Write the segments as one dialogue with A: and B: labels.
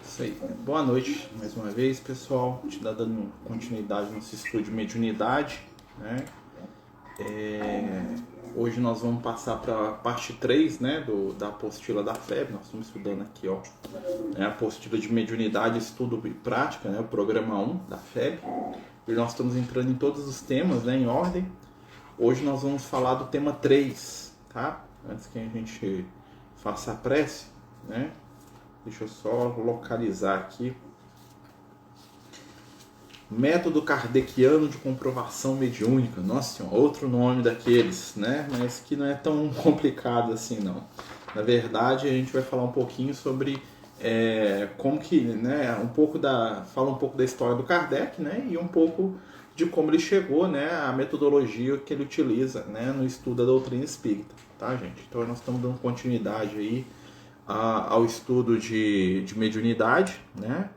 A: Isso aí. Boa noite mais uma vez, pessoal. A gente está dando continuidade no nosso estudo de mediunidade, né? Hoje nós vamos passar para a parte 3, né, da apostila da FEB. Nós estamos estudando aqui, ó, né, a apostila de mediunidade, estudo e prática, né, o programa 1 da FEB. E nós estamos entrando em todos os temas, né, em ordem. Hoje nós vamos falar do tema 3, tá? Antes que a gente faça a prece, né? Deixa eu só localizar aqui. Método kardeciano de comprovação mediúnica. Nossa senhora, outro nome daqueles, né? Mas que não é tão complicado assim, não. Na verdade, a gente vai falar um pouquinho sobre como que, né? Fala um pouco da história do Kardec, né? E um pouco de como ele chegou, né? A metodologia que ele utiliza, né? No estudo da doutrina espírita, tá, gente? Então nós estamos dando continuidade aí ao estudo de mediunidade, né?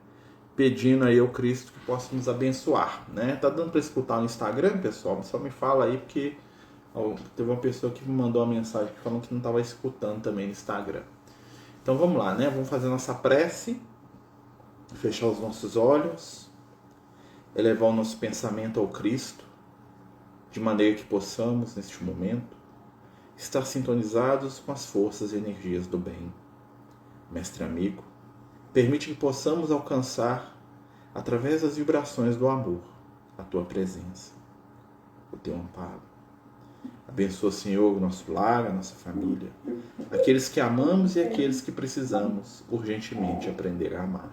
A: Pedindo aí ao Cristo que possa nos abençoar, né? Tá dando para escutar no Instagram, pessoal? Só me fala aí, porque teve uma pessoa que me mandou uma mensagem falando que não estava escutando também no Instagram. Então vamos lá, né? Vamos fazer nossa prece, fechar os nossos olhos, elevar o nosso pensamento ao Cristo, de maneira que possamos, neste momento, estar sintonizados com as forças e energias do bem. Mestre amigo, permite que possamos alcançar, através das vibrações do amor, a Tua presença, o Teu amparo. Abençoa, Senhor, o nosso lar, a nossa família, aqueles que amamos e aqueles que precisamos urgentemente aprender a amar.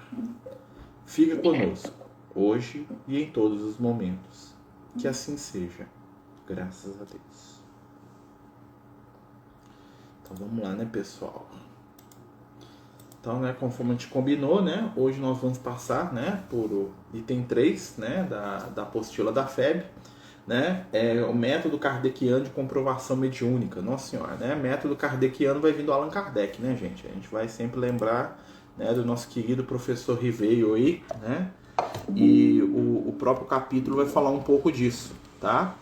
A: Fica conosco, hoje e em todos os momentos. Que assim seja, graças a Deus. Então vamos lá, né, pessoal? Então, né, conforme a gente combinou, né, hoje nós vamos passar, né, por o item 3, né, da apostila da FEB, né, o método kardeciano de comprovação mediúnica. Nossa senhora, né, método kardeciano vai vir do Allan Kardec, né, gente? A gente vai sempre lembrar, né, do nosso querido professor Ribeiro aí, né, e o próprio capítulo vai falar um pouco disso, tá?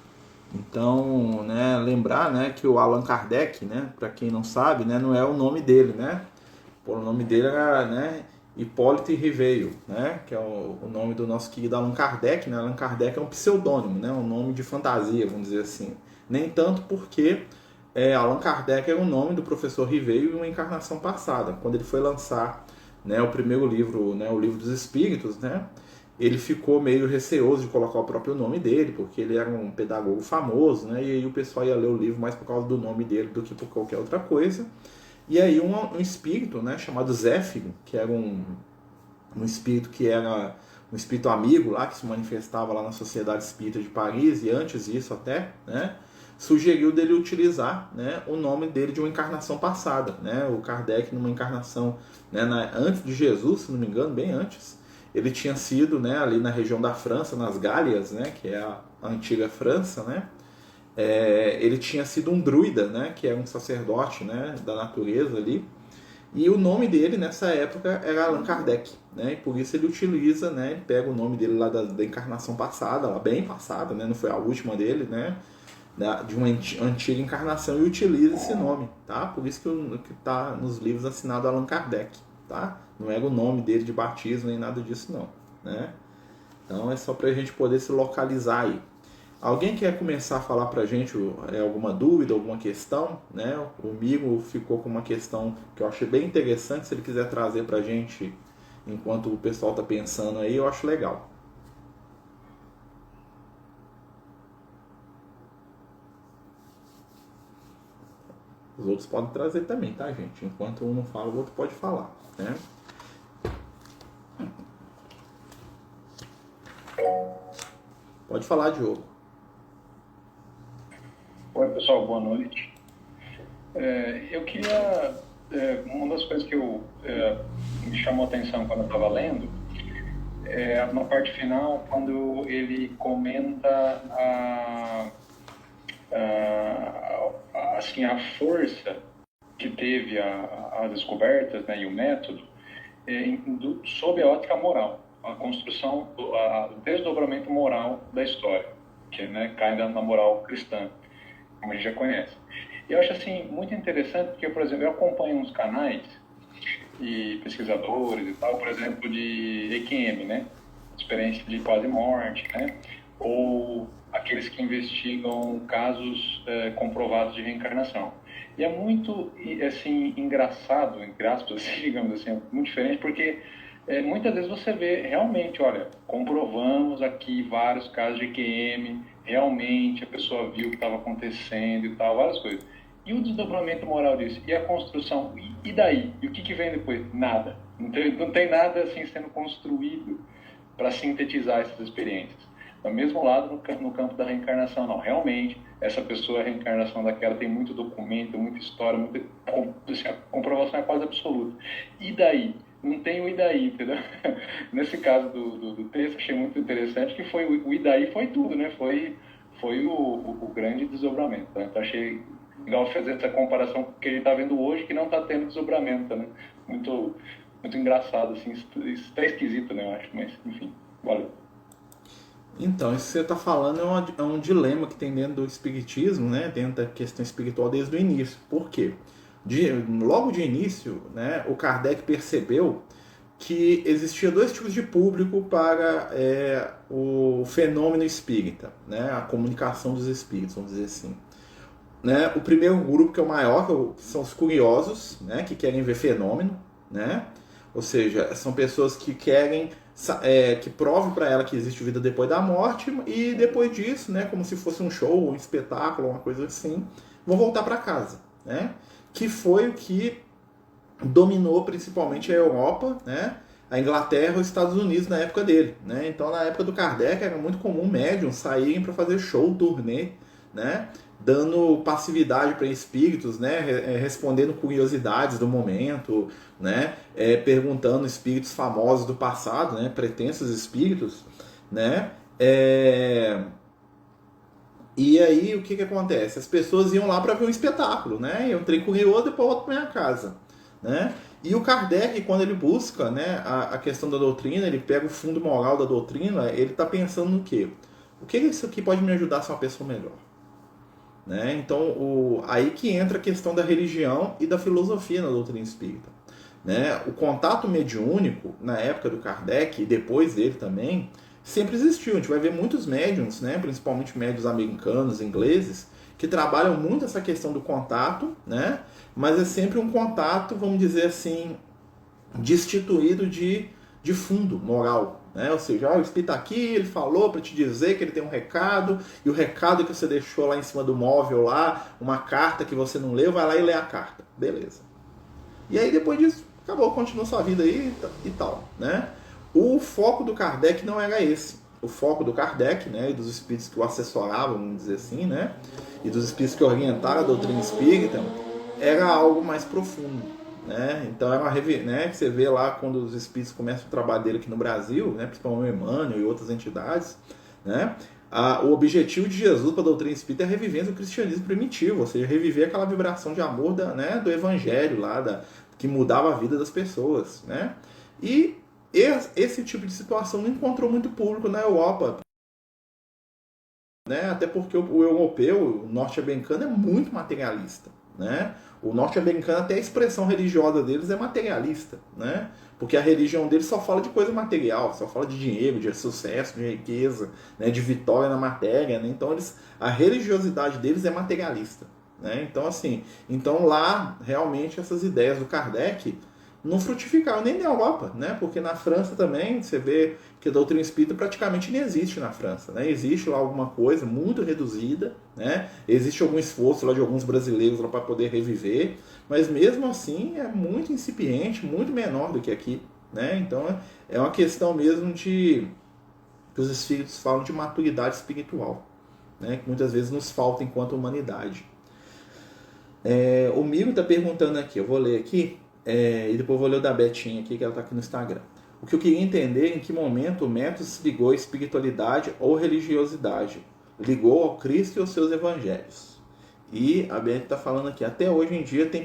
A: Então, né, lembrar, né, que o Allan Kardec, né, para quem não sabe, né, não é o nome dele, né? O nome dele era, né, Hipólito Ribeiro, né, que é o nome do nosso querido Allan Kardec, né? Allan Kardec é um pseudônimo, né, um nome de fantasia, vamos dizer assim. Nem tanto porque Allan Kardec era o nome do professor Ribeiro em uma encarnação passada, quando ele foi lançar, né, o primeiro livro, né, o Livro dos Espíritos, né, ele ficou meio receoso de colocar o próprio nome dele, porque ele era um pedagogo famoso, né, e aí o pessoal ia ler o livro mais por causa do nome dele do que por qualquer outra coisa. E aí um espírito, né, chamado Zéfiro, que era um espírito que era um espírito amigo lá, que se manifestava lá na Sociedade Espírita de Paris, e antes disso até, né, sugeriu dele utilizar, né, o nome dele de uma encarnação passada. Né, o Kardec, numa encarnação, né, antes de Jesus, se não me engano, bem antes, ele tinha sido, né, ali na região da França, nas Gálias, né, que é a antiga França, né, ele tinha sido um druida, né, que era um sacerdote, né, da natureza ali, e o nome dele nessa época era Allan Kardec, né, e por isso ele utiliza, né, ele pega o nome dele lá da encarnação passada, lá bem passada, né, não foi a última dele, né, de uma antiga encarnação, e utiliza esse nome, tá? Por isso que está nos livros assinado Allan Kardec, tá? Não era o nome dele de batismo nem nada disso não, né? Então é só para a gente poder se localizar aí. Alguém quer começar a falar para a gente alguma dúvida, alguma questão? Né? O Migo ficou com uma questão que eu achei bem interessante. Se ele quiser trazer para a gente enquanto o pessoal está pensando aí, eu acho legal. Os outros podem trazer também, tá, gente? Enquanto um não fala, o outro pode falar, né? Pode falar, Diogo.
B: Oi, pessoal, boa noite. Eu queria... uma das coisas que me chamou a atenção quando eu estava lendo na parte final, quando ele comenta assim, a força que teve as descobertas, né, e o método sob a ótica moral, a construção, o desdobramento moral da história, que, né, cai na moral cristã, como a gente já conhece. E eu acho assim muito interessante porque, por exemplo, eu acompanho uns canais e pesquisadores e tal, por exemplo, de EQM, né? Experiência de quase morte, né? Ou aqueles que investigam casos comprovados de reencarnação. E é muito, assim, engraçado, entre aspas, digamos assim, muito diferente, porque muitas vezes você vê realmente, olha, comprovamos aqui vários casos de EQM, realmente a pessoa viu o que estava acontecendo e tal, várias coisas. E o desdobramento moral disso? E a construção? E daí? E o que vem depois? Nada. Não tem nada assim sendo construído para sintetizar essas experiências. Do mesmo lado, no campo da reencarnação, não. Realmente, essa pessoa, a reencarnação daquela, tem muito documento, muita história, muita assim, a comprovação é quase absoluta. E daí? Não tem o e daí, entendeu? Nesse caso do texto, achei muito interessante que foi o e daí foi tudo, né? Foi o grande desdobramento. Né? Então, achei legal fazer essa comparação com o que a gente está vendo hoje, que não está tendo desdobramento, né? Muito engraçado, assim, até esquisito, né, eu acho, mas, enfim, valeu.
A: Então, isso que você está falando é um dilema que tem dentro do espiritismo, né? Dentro da questão espiritual desde o início. Por quê? Logo de início, né, o Kardec percebeu que existia dois tipos de público para o fenômeno espírita, né? A comunicação dos espíritos, vamos dizer assim. Né? O primeiro grupo, que é o maior, que são os curiosos, né? Que querem ver fenômeno, né? Ou seja, são pessoas que querem que prove para ela que existe vida depois da morte e depois disso, né, como se fosse um show, um espetáculo, uma coisa assim, vão voltar para casa, né? Que foi o que dominou principalmente a Europa, né? A Inglaterra e os Estados Unidos na época dele, né? Então, na época do Kardec era muito comum médiums saírem para fazer show, turnê, né? Dando passividade para espíritos, né? Respondendo curiosidades do momento, né? Perguntando espíritos famosos do passado, né? Pretensos espíritos, né? E aí o que acontece? As pessoas iam lá para ver um espetáculo, né? Eu entrei curioso e depois volto para minha casa, né? E o Kardec, quando ele busca, né, a questão da doutrina, ele pega o fundo moral da doutrina, ele está pensando no quê? O que isso aqui pode me ajudar a ser uma pessoa melhor? Né? Então, aí que entra a questão da religião e da filosofia na doutrina espírita. Né? O contato mediúnico, na época do Kardec e depois dele também, sempre existiu. A gente vai ver muitos médiums, né? Principalmente médiums americanos, ingleses, que trabalham muito essa questão do contato, né? Mas é sempre um contato, vamos dizer assim, destituído de fundo moral. Né? Ou seja, o espírito aqui, ele falou para te dizer que ele tem um recado, e o recado que você deixou lá em cima do móvel, lá, uma carta que você não leu, vai lá e lê a carta. Beleza. E aí depois disso, acabou, continua sua vida aí e tal. Né? O foco do Kardec não era esse. O foco do Kardec, né, e dos espíritos que o assessoravam, vamos dizer assim, né, e dos espíritos que orientaram a doutrina espírita, era algo mais profundo. Né? Então é uma né, que você vê lá quando os espíritos começam o trabalho dele aqui no Brasil, né, principalmente o Emmanuel e outras entidades, né, o objetivo de Jesus para a doutrina espírita é a revivência do cristianismo primitivo, ou seja, reviver aquela vibração de amor né, do evangelho lá, que mudava a vida das pessoas. Né? E esse tipo de situação não encontrou muito público na Europa. Né? Até porque o europeu, o norte-americano, é muito materialista. Né? O norte-americano, até a expressão religiosa deles é materialista. Né? Porque a religião deles só fala de coisa material, só fala de dinheiro, de sucesso, de riqueza, né? De vitória na matéria. Né? Então a religiosidade deles é materialista. Né? Então, assim, lá realmente essas ideias do Kardec não frutificaram nem na Europa, né? Porque na França também você vê que a doutrina espírita praticamente nem existe na França, né? Existe lá alguma coisa muito reduzida, né? Existe algum esforço lá de alguns brasileiros para poder reviver, mas mesmo assim é muito incipiente, muito menor do que aqui, né? Então é uma questão mesmo que os espíritos falam de maturidade espiritual, né? Que muitas vezes nos falta enquanto humanidade. O Miro está perguntando aqui, eu vou ler aqui. E depois vou ler o da Betinha aqui, que ela está aqui no Instagram. O que eu queria entender é em que momento o método se ligou à espiritualidade ou religiosidade. Ligou ao Cristo e aos seus evangelhos. E a Beth está falando aqui, até hoje em dia tem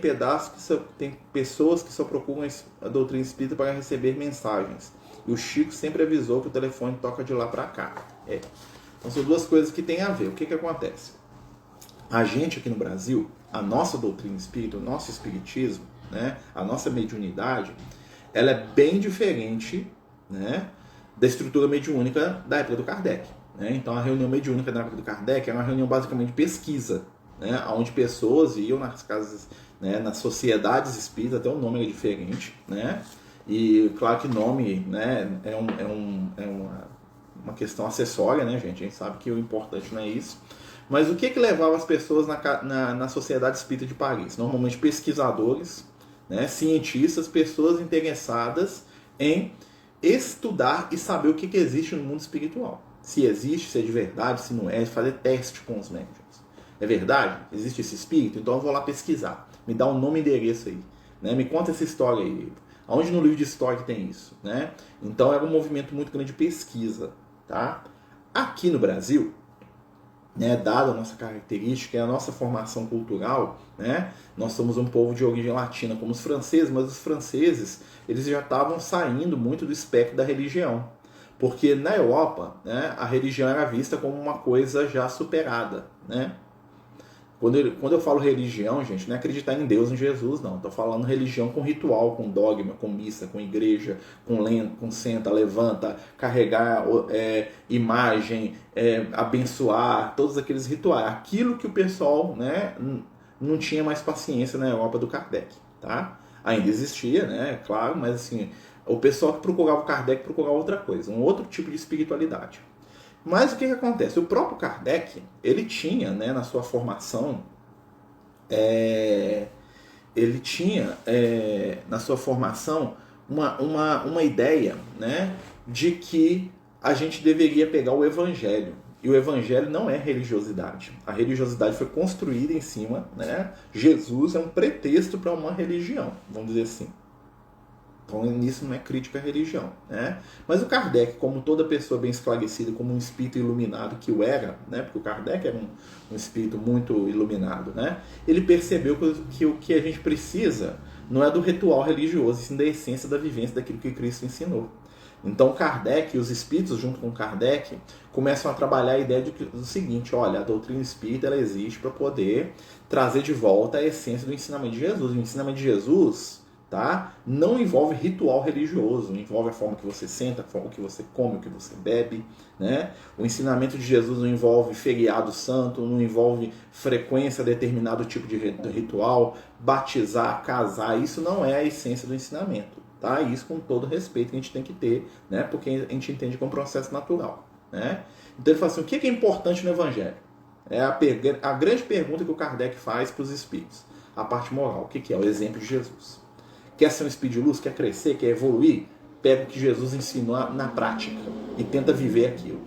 A: tem pessoas que só procuram a doutrina espírita para receber mensagens. E o Chico sempre avisou que o telefone toca de lá para cá. Então são duas coisas que tem a ver. O que acontece? A gente aqui no Brasil, a nossa doutrina espírita, o nosso espiritismo, né, a nossa mediunidade, ela é bem diferente, né, da estrutura mediúnica da época do Kardec. Né? Então a reunião mediúnica da época do Kardec era uma reunião basicamente de pesquisa, né, onde pessoas iam nas casas, né, nas sociedades espíritas, até o nome era diferente, né? E claro que nome, né, é uma questão acessória, né, gente? A gente sabe que o importante não é isso. Mas o que levava as pessoas na Sociedade Espírita de Paris? Normalmente pesquisadores, né, cientistas, pessoas interessadas em estudar e saber o que existe no mundo espiritual. Se existe, se é de verdade, se não é, fazer teste com os médiums. É verdade? Existe esse espírito? Então eu vou lá pesquisar. Me dá um nome e endereço aí. Né? Me conta essa história aí. Aonde no livro de história que tem isso? Né? Então era um movimento muito grande de pesquisa. Tá? Aqui no Brasil, né, dada a nossa característica e a nossa formação cultural, né, nós somos um povo de origem latina como os franceses, mas os franceses eles já estavam saindo muito do espectro da religião. Porque na Europa, né, a religião era vista como uma coisa já superada. Né? Quando eu falo religião, gente, não é acreditar em Deus, em Jesus, não. Estou falando religião com ritual, com dogma, com missa, com igreja, com senta, levanta, carregar imagem, abençoar, todos aqueles rituais. Aquilo que o pessoal, né, não tinha mais paciência na Europa do Kardec. Tá? Ainda existia, né, claro, mas assim, o pessoal que procurava o Kardec procurava outra coisa, um outro tipo de espiritualidade. Mas o que acontece? O próprio Kardec, ele tinha, né, na sua formação, uma ideia, né, de que a gente deveria pegar o Evangelho. E o Evangelho não é religiosidade. A religiosidade foi construída em cima, né? Jesus é um pretexto para uma religião, vamos dizer assim. Então, nisso não é crítica à religião. Né? Mas o Kardec, como toda pessoa bem esclarecida, como um espírito iluminado que o era, né? Porque o Kardec era um espírito muito iluminado, né? Ele percebeu que o que a gente precisa não é do ritual religioso, sim da essência da vivência daquilo que Cristo ensinou. Então Kardec e os espíritos, junto com Kardec, começam a trabalhar a ideia do seguinte: olha, a doutrina espírita ela existe para poder trazer de volta a essência do ensinamento de Jesus. O ensinamento de Jesus... Tá? Não envolve ritual religioso, envolve a forma que você senta, a forma que você come, o que você bebe. Né? O ensinamento de Jesus não envolve feriado santo, não envolve frequência a determinado tipo de ritual, batizar, casar. Isso não é a essência do ensinamento. Tá? Isso com todo respeito que a gente tem que ter, né? Porque a gente entende como um processo natural. Né? Então ele fala assim, o que é importante no Evangelho? É a grande pergunta que o Kardec faz para os espíritos. A parte moral, o que é? O exemplo de Jesus. Quer ser um espírito de luz, quer crescer, quer evoluir? Pega o que Jesus ensinou na prática e tenta viver aquilo.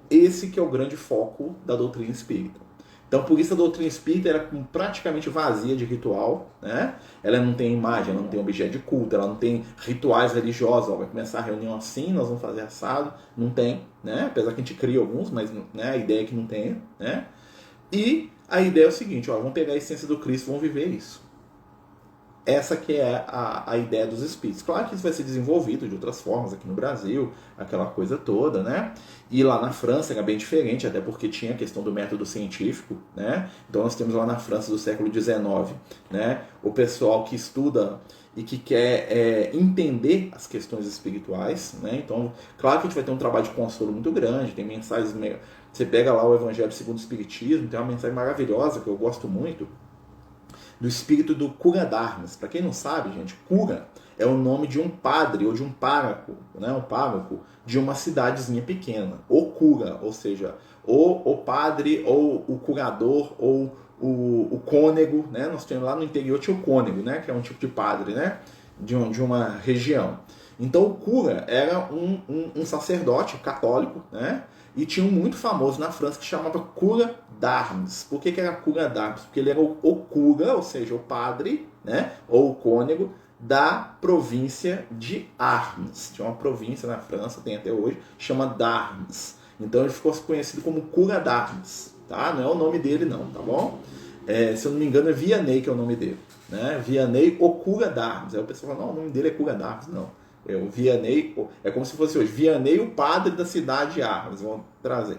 A: Esse que é o grande foco da doutrina espírita. Então, por isso a doutrina espírita era praticamente vazia de ritual. Né? Ela não tem imagem, ela não tem objeto de culto, ela não tem rituais religiosos. Ó, vai começar a reunião assim, nós vamos fazer assado. Não tem, né? Apesar que a gente cria alguns, mas né, a ideia é que não tenha. Né? E a ideia é o seguinte, ó, vamos pegar a essência do Cristo e vamos viver isso. Essa que é a ideia dos espíritos. Claro que isso vai ser desenvolvido de outras formas aqui no Brasil, aquela coisa toda, né? E lá na França era bem diferente, até porque tinha a questão do método científico, né? Então nós temos lá na França do século XIX, né? O pessoal que estuda e que quer entender as questões espirituais, né? Então, claro que a gente vai ter um trabalho de consolo muito grande, tem mensagens... Você pega lá o Evangelho segundo o Espiritismo, tem uma mensagem maravilhosa que eu gosto muito, do espírito do Cura Darmas. Para quem não sabe, gente, cura é o nome de um padre ou de um pároco, né, um pároco de uma cidadezinha pequena. O cura, ou seja, o padre ou o curador ou o cônego, né? Nós temos lá no interior tinha o cônego, né, que é um tipo de padre, né, de uma região. Então o cura era um sacerdote católico, né? E tinha um muito famoso na França que chamava Cura d'Armes. Por que era Cura d'Armes? Porque ele era o cura, ou seja, o padre, né? Ou o cônego da província de Armes. Tinha uma província na França, tem até hoje, chama d'Armes. Então ele ficou conhecido como Cura d'Armes. Tá? Não é o nome dele não, tá bom? Se eu não me engano é Vianney que é o nome dele. Né? Vianney, o Cura d'Armes. Aí o pessoal fala, não, o nome dele é Cura d'Armes. Não. O Vianney, é como se fosse hoje, Vianney, o padre da cidade de Armes, vão trazer.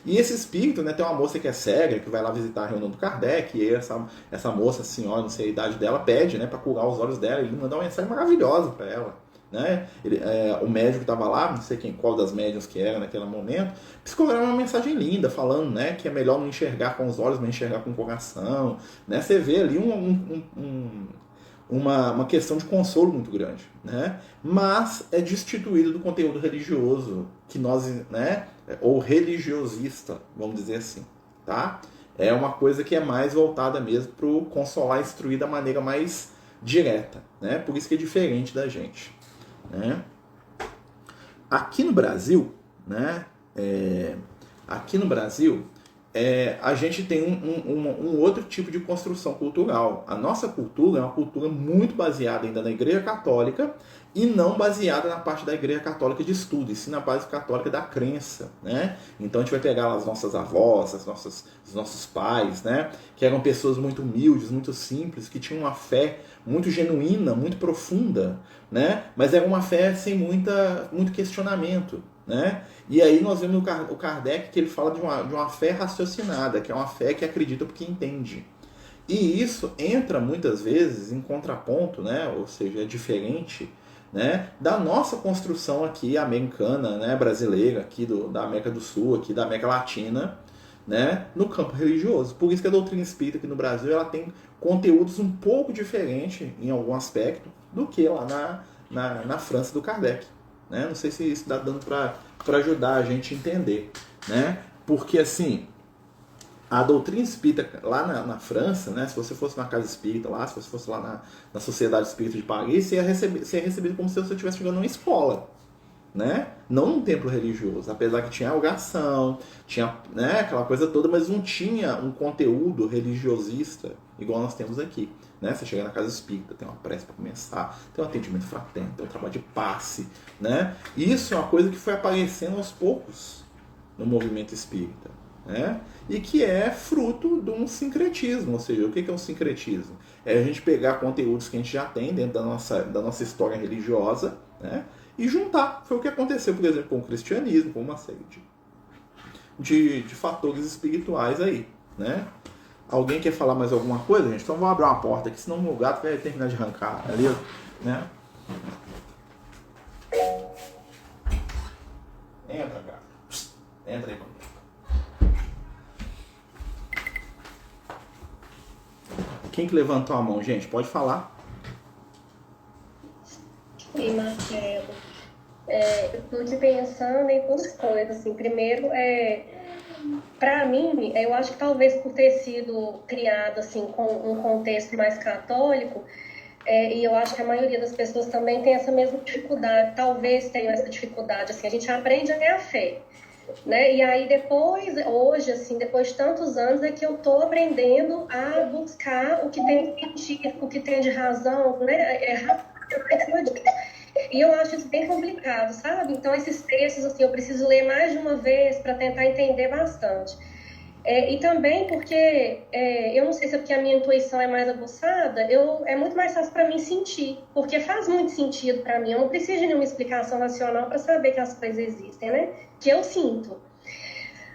A: E esse espírito, né, tem uma moça que é cega, que vai lá visitar a reunião do Kardec, e aí essa moça, a senhora, não sei a idade dela, pede, né, para curar os olhos dela, ele manda uma mensagem maravilhosa para ela. Né? O médico que estava lá, não sei qual das médiuns que era naquele momento, psicograma uma mensagem linda, falando, né, que é melhor não enxergar com os olhos, mas enxergar com o coração. Né? Você vê ali uma questão de consolo muito grande. Né? Mas é destituído do conteúdo religioso, que nós, né, ou religiosista, vamos dizer assim. Tá? É uma coisa que é mais voltada mesmo para o consolar e instruir da maneira mais direta. Né? Por isso que é diferente da gente. Né? Aqui no Brasil, né, a gente tem um outro tipo de construção cultural. A nossa cultura é uma cultura muito baseada ainda na Igreja Católica e não baseada na parte da Igreja Católica de estudo, e sim na base católica da crença. Né? Então a gente vai pegar as nossas avós, os nossos pais, né, que eram pessoas muito humildes, muito simples, que tinham uma fé muito genuína, muito profunda, né? Mas era uma fé sem muito questionamento. Né? E aí nós vemos o Kardec que ele fala de uma fé raciocinada, que é uma fé que acredita porque entende. E isso entra muitas vezes em contraponto, né? Ou seja, é diferente, né, da nossa construção aqui americana, né, brasileira, aqui da América do Sul, aqui da América Latina, né, no campo religioso. Por isso que a doutrina espírita aqui no Brasil ela tem conteúdos um pouco diferentes em algum aspecto do que lá na França do Kardec. Né? Não sei se isso está dando para ajudar a gente a entender. Né? Porque assim, a doutrina espírita lá na França, né, se você fosse na casa espírita lá, se você fosse lá na Sociedade Espírita de Paris, você ia recebido como se você estivesse chegando numa escola. Né? Não num templo religioso, apesar que tinha oração, tinha, né, aquela coisa toda, mas não tinha um conteúdo religiosista igual nós temos aqui. Né? Você chega na casa espírita, tem uma prece para começar, tem um atendimento fraterno, tem um trabalho de passe. Né? E isso é uma coisa que foi aparecendo aos poucos no movimento espírita. Né? E que é fruto de um sincretismo. Ou seja, o que é um sincretismo? É a gente pegar conteúdos que a gente já tem dentro da nossa história religiosa, né, e juntar. Foi o que aconteceu, por exemplo, com o cristianismo, com uma série de fatores espirituais aí. Né? Alguém quer falar mais alguma coisa, gente? Então vamos abrir uma porta aqui, senão o gato vai terminar de arrancar ali. Né? Entra, gato. Entra aí, mano. Quem que levantou a mão, gente? Pode falar.
C: Oi, Marcelo. Eu estou aqui pensando em duas coisas. Assim. Primeiro, para mim, eu acho que talvez por ter sido criado assim, com um contexto mais católico, e eu acho que a maioria das pessoas também tem essa mesma dificuldade, talvez tenham essa dificuldade. Assim, a gente aprende a ter a fé. Né? E aí depois, hoje, assim, depois de tantos anos, é que eu estou aprendendo a buscar o que tem de sentido, o que tem de razão, né? E eu acho isso bem complicado, sabe? Então esses textos, assim, eu preciso ler mais de uma vez para tentar entender bastante. E também porque, eu não sei se é porque a minha intuição é mais aguçada, é muito mais fácil para mim sentir, porque faz muito sentido para mim, eu não preciso de nenhuma explicação racional para saber que as coisas existem, né? Que eu sinto.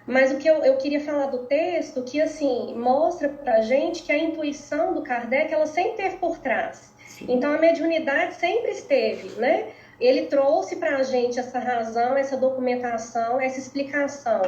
C: Mas o que eu queria falar do texto, que assim, mostra pra gente que a intuição do Kardec, ela sempre esteve por trás. Então a mediunidade sempre esteve, né? Ele trouxe pra gente essa razão, essa documentação, essa explicação.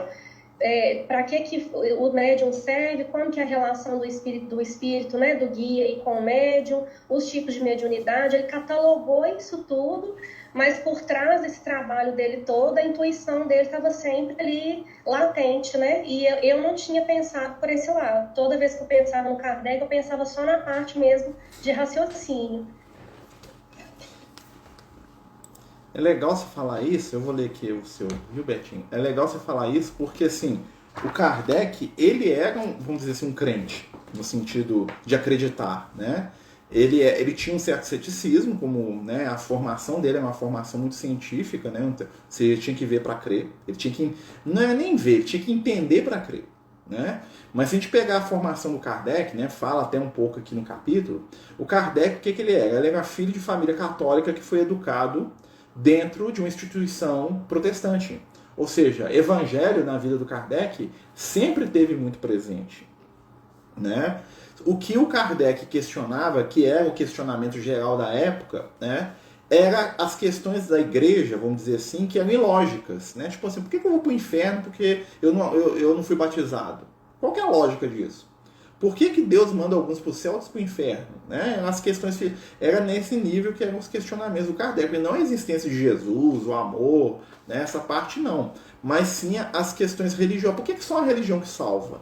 C: Para que o médium serve, como que é a relação do espírito, né, do guia e com o médium, os tipos de mediunidade, ele catalogou isso tudo, mas por trás desse trabalho dele todo, a intuição dele estava sempre ali latente, né, e eu não tinha pensado por esse lado. Toda vez que eu pensava no Kardec, eu pensava só na parte mesmo de raciocínio.
A: É legal você falar isso, eu vou ler aqui o seu, viu, Betinho? É legal você falar isso porque, assim, o Kardec, ele era, vamos dizer assim, um crente, no sentido de acreditar, né? Ele tinha um certo ceticismo, como, né, a formação dele é uma formação muito científica, né? Você tinha que ver para crer, ele tinha que, não é nem ver, ele tinha que entender para crer, né? Mas se a gente pegar a formação do Kardec, né, fala até um pouco aqui no capítulo, o Kardec, o que ele era? Ele era filho de família católica que foi educado dentro de uma instituição protestante. Ou seja, evangelho na vida do Kardec sempre teve muito presente, né? O que o Kardec questionava, que era o questionamento geral da época, né, era as questões da igreja, vamos dizer assim, que eram ilógicas, né? Tipo assim, por que eu vou para o inferno porque eu não fui batizado? Qual que é a lógica disso? Por que Deus manda alguns para o céu e outros para o inferno? Né? As questões era nesse nível que eram os questionamentos do Kardec. Não a existência de Jesus, o amor, né? Essa parte não. Mas sim as questões religiosas. Por que só a religião que salva?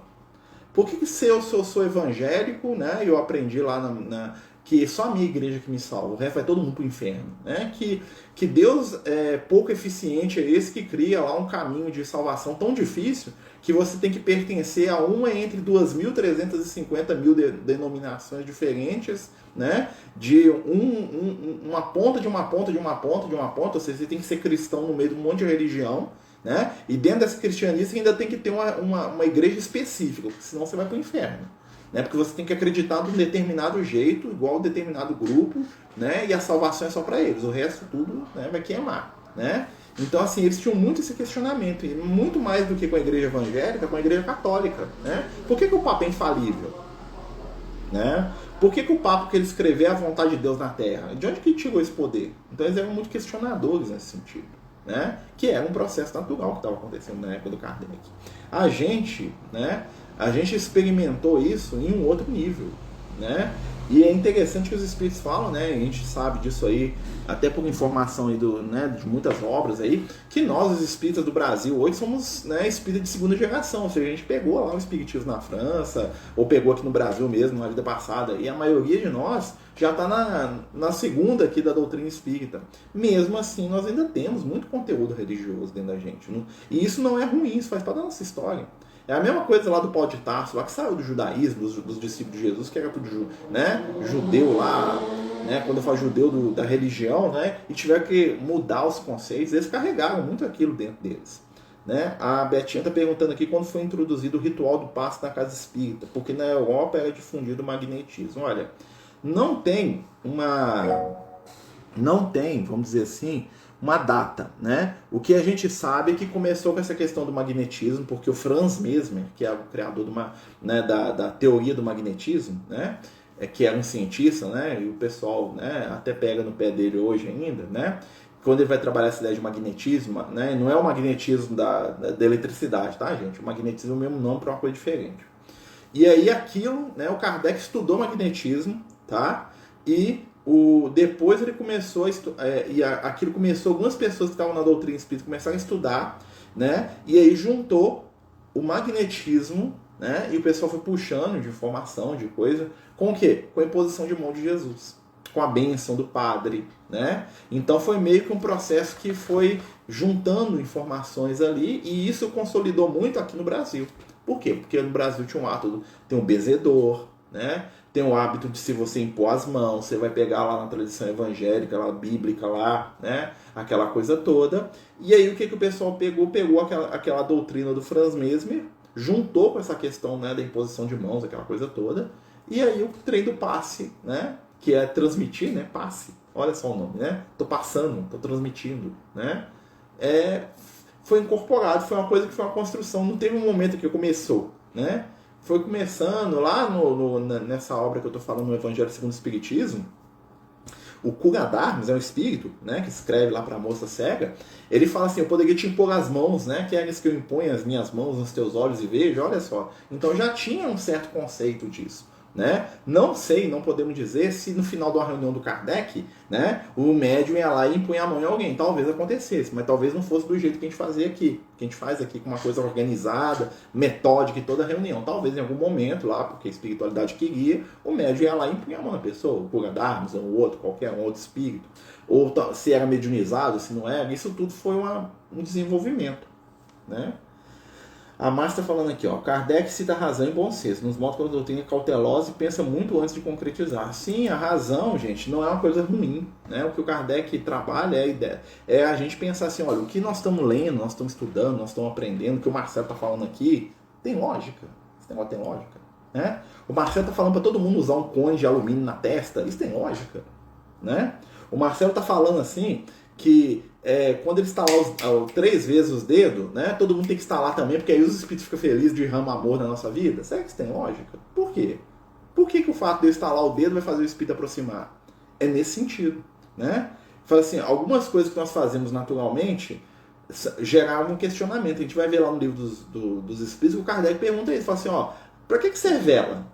A: Por que se eu sou evangélico, né? Eu aprendi lá que só a minha igreja que me salva, o resto vai todo mundo para o inferno. Né? Que Deus é pouco eficiente, é esse que cria lá um caminho de salvação tão difícil que você tem que pertencer a uma entre 2.350 mil denominações diferentes, né? De uma ponta de uma ponta de uma ponta de uma ponta, ou seja, você tem que ser cristão no meio de um monte de religião, né? E dentro dessa cristianismo ainda tem que ter uma igreja específica, porque senão você vai para o inferno. Né? Porque você tem que acreditar de um determinado jeito, igual a um determinado grupo, né? E a salvação é só para eles, o resto tudo, né, vai queimar. Né? Então, assim, eles tinham muito esse questionamento, e muito mais do que com a igreja evangélica, com a igreja católica. Né? Por que o Papa é infalível? Né? Por que o Papa quer escrever a vontade de Deus na Terra? De onde que tirou esse poder? Então, eles eram muito questionadores nesse sentido. Né? Que era um processo natural que estava acontecendo na época do Kardec. A gente experimentou isso em um outro nível. Né? E é interessante que os espíritos falam, né? A gente sabe disso aí, até por informação aí de muitas obras aí, que nós, os espíritas do Brasil, hoje somos, né, espíritas de segunda geração. Ou seja, a gente pegou lá o espiritismo na França, ou pegou aqui no Brasil mesmo, na vida passada, e a maioria de nós já está na segunda aqui da doutrina espírita. Mesmo assim, nós ainda temos muito conteúdo religioso dentro da gente. E isso não é ruim, isso faz parte da nossa história. É a mesma coisa lá do Paulo de Tarso, lá que saiu do judaísmo, dos discípulos de Jesus, que era tudo, né, judeu lá, né, quando eu falo judeu da religião, né, e tiveram que mudar os conceitos, eles carregaram muito aquilo dentro deles. Né? A Betinha está perguntando aqui quando foi introduzido o ritual do passe na casa espírita, porque na Europa era difundido o magnetismo. Olha, não tem, vamos dizer assim, uma data, né? O que a gente sabe é que começou com essa questão do magnetismo, porque o Franz Mesmer, que é o criador da teoria do magnetismo, né? Que era um cientista, né? E o pessoal, né, até pega no pé dele hoje ainda, né? Quando ele vai trabalhar essa ideia de magnetismo, né? Não é o magnetismo da eletricidade, tá, gente? O magnetismo é o mesmo nome para uma coisa diferente. E aí aquilo, né? O Kardec estudou magnetismo, tá? E depois ele começou aquilo começou, algumas pessoas que estavam na doutrina espírita começaram a estudar, né? E aí juntou o magnetismo, né? E o pessoal foi puxando de informação, de coisa, com o quê? Com a imposição de mão de Jesus, com a bênção do padre, né? Então foi meio que um processo que foi juntando informações ali, e isso consolidou muito aqui no Brasil. Por quê? Porque no Brasil tinha tem um benzedor, né? Tem o hábito de, se você impor as mãos, você vai pegar lá na tradição evangélica, lá bíblica, lá, né? Aquela coisa toda. E aí o que o pessoal pegou? Pegou aquela doutrina do Franz Mesmer, juntou com essa questão, né, da imposição de mãos, aquela coisa toda. E aí o trem do passe, né? Que é transmitir, né? Passe. Olha só o nome, né? Tô passando, tô transmitindo, né? Foi incorporado, foi uma coisa que foi uma construção. Não teve um momento que começou, né? Foi começando lá nessa obra que eu estou falando, no Evangelho segundo o Espiritismo. O Curadharmes é um espírito, né, que escreve lá para a moça cega. Ele fala assim: eu poderia te impor as mãos, né? Queres que eu imponha as minhas mãos nos teus olhos e veja? Olha só. Então já tinha um certo conceito disso. Né? Não sei, não podemos dizer se no final de uma reunião do Kardec, né, o médium ia lá e impunha a mão em alguém. Talvez acontecesse, mas talvez não fosse do jeito que a gente fazia aqui. Que a gente faz aqui com uma coisa organizada, metódica em toda reunião. Talvez em algum momento lá, porque a espiritualidade queria, o médium ia lá e impunha a mão na pessoa, o Curadharmes, ou o outro, qualquer um outro espírito. Ou se era mediunizado, se não era. Isso tudo foi um desenvolvimento, né? A Márcia está falando aqui, ó, Kardec cita a razão em bom senso, nos mostra que a doutrina é cautelosa e pensa muito antes de concretizar. Sim, a razão, gente, não é uma coisa ruim, né? O que o Kardec trabalha é a ideia, é a gente pensar assim, olha, o que nós estamos lendo, nós estamos estudando, nós estamos aprendendo, o que o Marcelo está falando aqui, tem lógica. Esse negócio tem lógica, né? O Marcelo está falando para todo mundo usar um cone de alumínio na testa, isso tem lógica, né? O Marcelo está falando assim, que quando ele estalar 3 vezes os dedos, né, todo mundo tem que estalar também, porque aí os espíritos ficam felizes de derramar amor na nossa vida? Será que isso tem lógica? Por quê? Por que o fato de eu estalar o dedo vai fazer o espírito aproximar? É nesse sentido, né? Fala assim, algumas coisas que nós fazemos naturalmente geravam um questionamento. A gente vai ver lá no livro dos espíritos que o Kardec pergunta isso, fala assim, ó, pra que serve vela?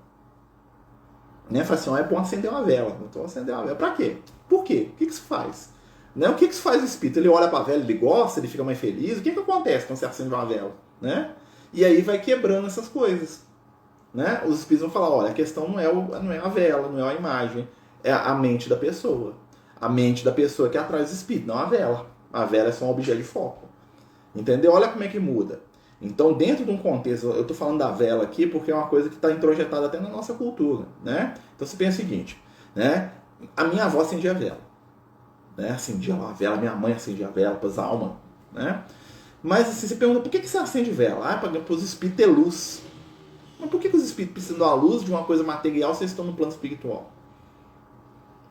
A: Né? Fala assim, ó, é bom acender uma vela. Então acender uma vela. Pra quê? Por quê? O que isso faz? Né? O que isso faz o espírito? Ele olha pra vela, ele gosta, ele fica mais feliz. O que acontece quando você acende uma vela? Né? E aí vai quebrando essas coisas. Né? Os espíritos vão falar, olha, a questão não é a vela, não é a imagem, é a mente da pessoa. A mente da pessoa que atrai os espíritos, não a vela. A vela é só um objeto de foco. Entendeu? Olha como é que muda. Então, dentro de um contexto, eu estou falando da vela aqui porque é uma coisa que está introjetada até na nossa cultura. Né? Então, você pensa o seguinte, né? A minha avó acendia a vela. Né? Acendia a vela, minha mãe acendia a vela para as almas. Né? Mas assim, você pergunta, por que você acende vela? Ah, para os espíritos ter luz. Mas por que os espíritos precisam da luz de uma coisa material se eles estão no plano espiritual?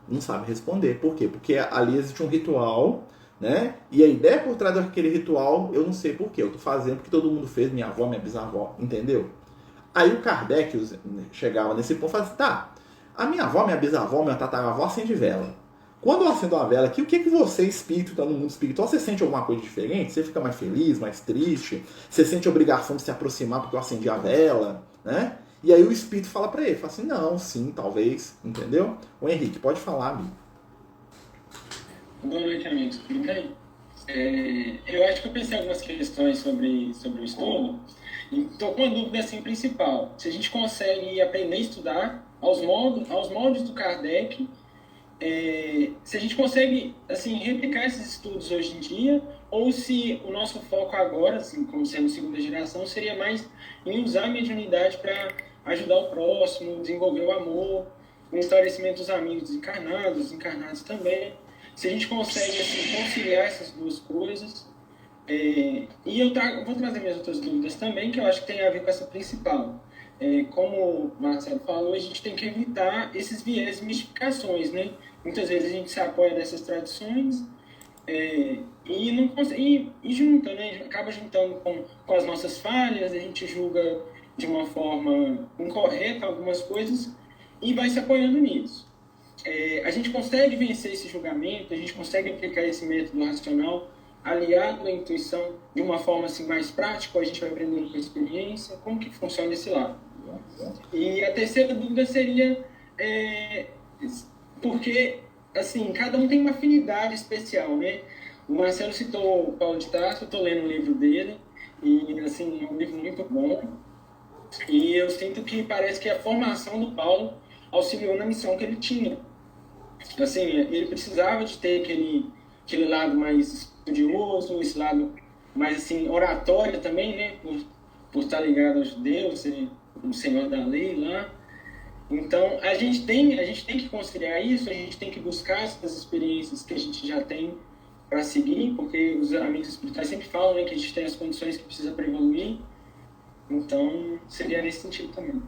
A: Não sabe responder. Por quê? Porque ali existe um ritual, né? E a ideia por trás daquele ritual, eu não sei por quê. Eu estou fazendo porque todo mundo fez, minha avó, minha bisavó, entendeu? Aí o Kardec chegava nesse ponto e falava assim, tá, a minha avó, minha bisavó, minha tataravó acende vela. Quando eu acendo uma vela aqui, o que você, espírito, está no mundo espiritual, você sente alguma coisa diferente? Você fica mais feliz, mais triste? Você sente a obrigação de se aproximar porque eu acendi a vela? Né? E aí o espírito fala para ele, fala assim, não, sim, talvez, entendeu? O Henrique, pode falar, amigo.
D: Boa noite, amigos. Tudo bem? Eu acho que eu pensei algumas questões sobre o estudo e estou com uma dúvida assim, principal. Se a gente consegue aprender a estudar aos moldes do Kardec, se a gente consegue assim, replicar esses estudos hoje em dia, ou se o nosso foco agora, assim, como sendo segunda geração, seria mais em usar a mediunidade para ajudar o próximo, desenvolver o amor, o esclarecimento dos amigos desencarnados também. Se a gente consegue assim, conciliar essas duas coisas. E eu vou trazer minhas outras dúvidas também, que eu acho que tem a ver com essa principal. Como o Marcelo falou, a gente tem que evitar esses viés de mistificações, né? Muitas vezes a gente se apoia nessas tradições e não consegue, e junta, né? Acaba juntando com as nossas falhas, a gente julga de uma forma incorreta algumas coisas e vai se apoiando nisso. A gente consegue vencer esse julgamento, a gente consegue aplicar esse método racional aliado à intuição de uma forma assim, mais prática, a gente vai aprendendo com a experiência, como que funciona esse lado. E a terceira dúvida seria, porque assim, cada um tem uma afinidade especial, né? O Marcelo citou o Paulo de Tarso, eu estou lendo o livro dele, e assim, é um livro muito bom, e eu sinto que parece que a formação do Paulo auxiliou na missão que ele tinha. Assim, ele precisava de ter aquele lado mais estudioso, esse lado mais assim, oratório também, né? Por estar ligado aos judeus, ser o senhor da lei lá. Então, a gente tem que conciliar isso, a gente tem que buscar essas experiências que a gente já tem para seguir, porque os amigos espirituais sempre falam, né, que a gente tem as condições que precisa para evoluir. Então, seria nesse sentido também.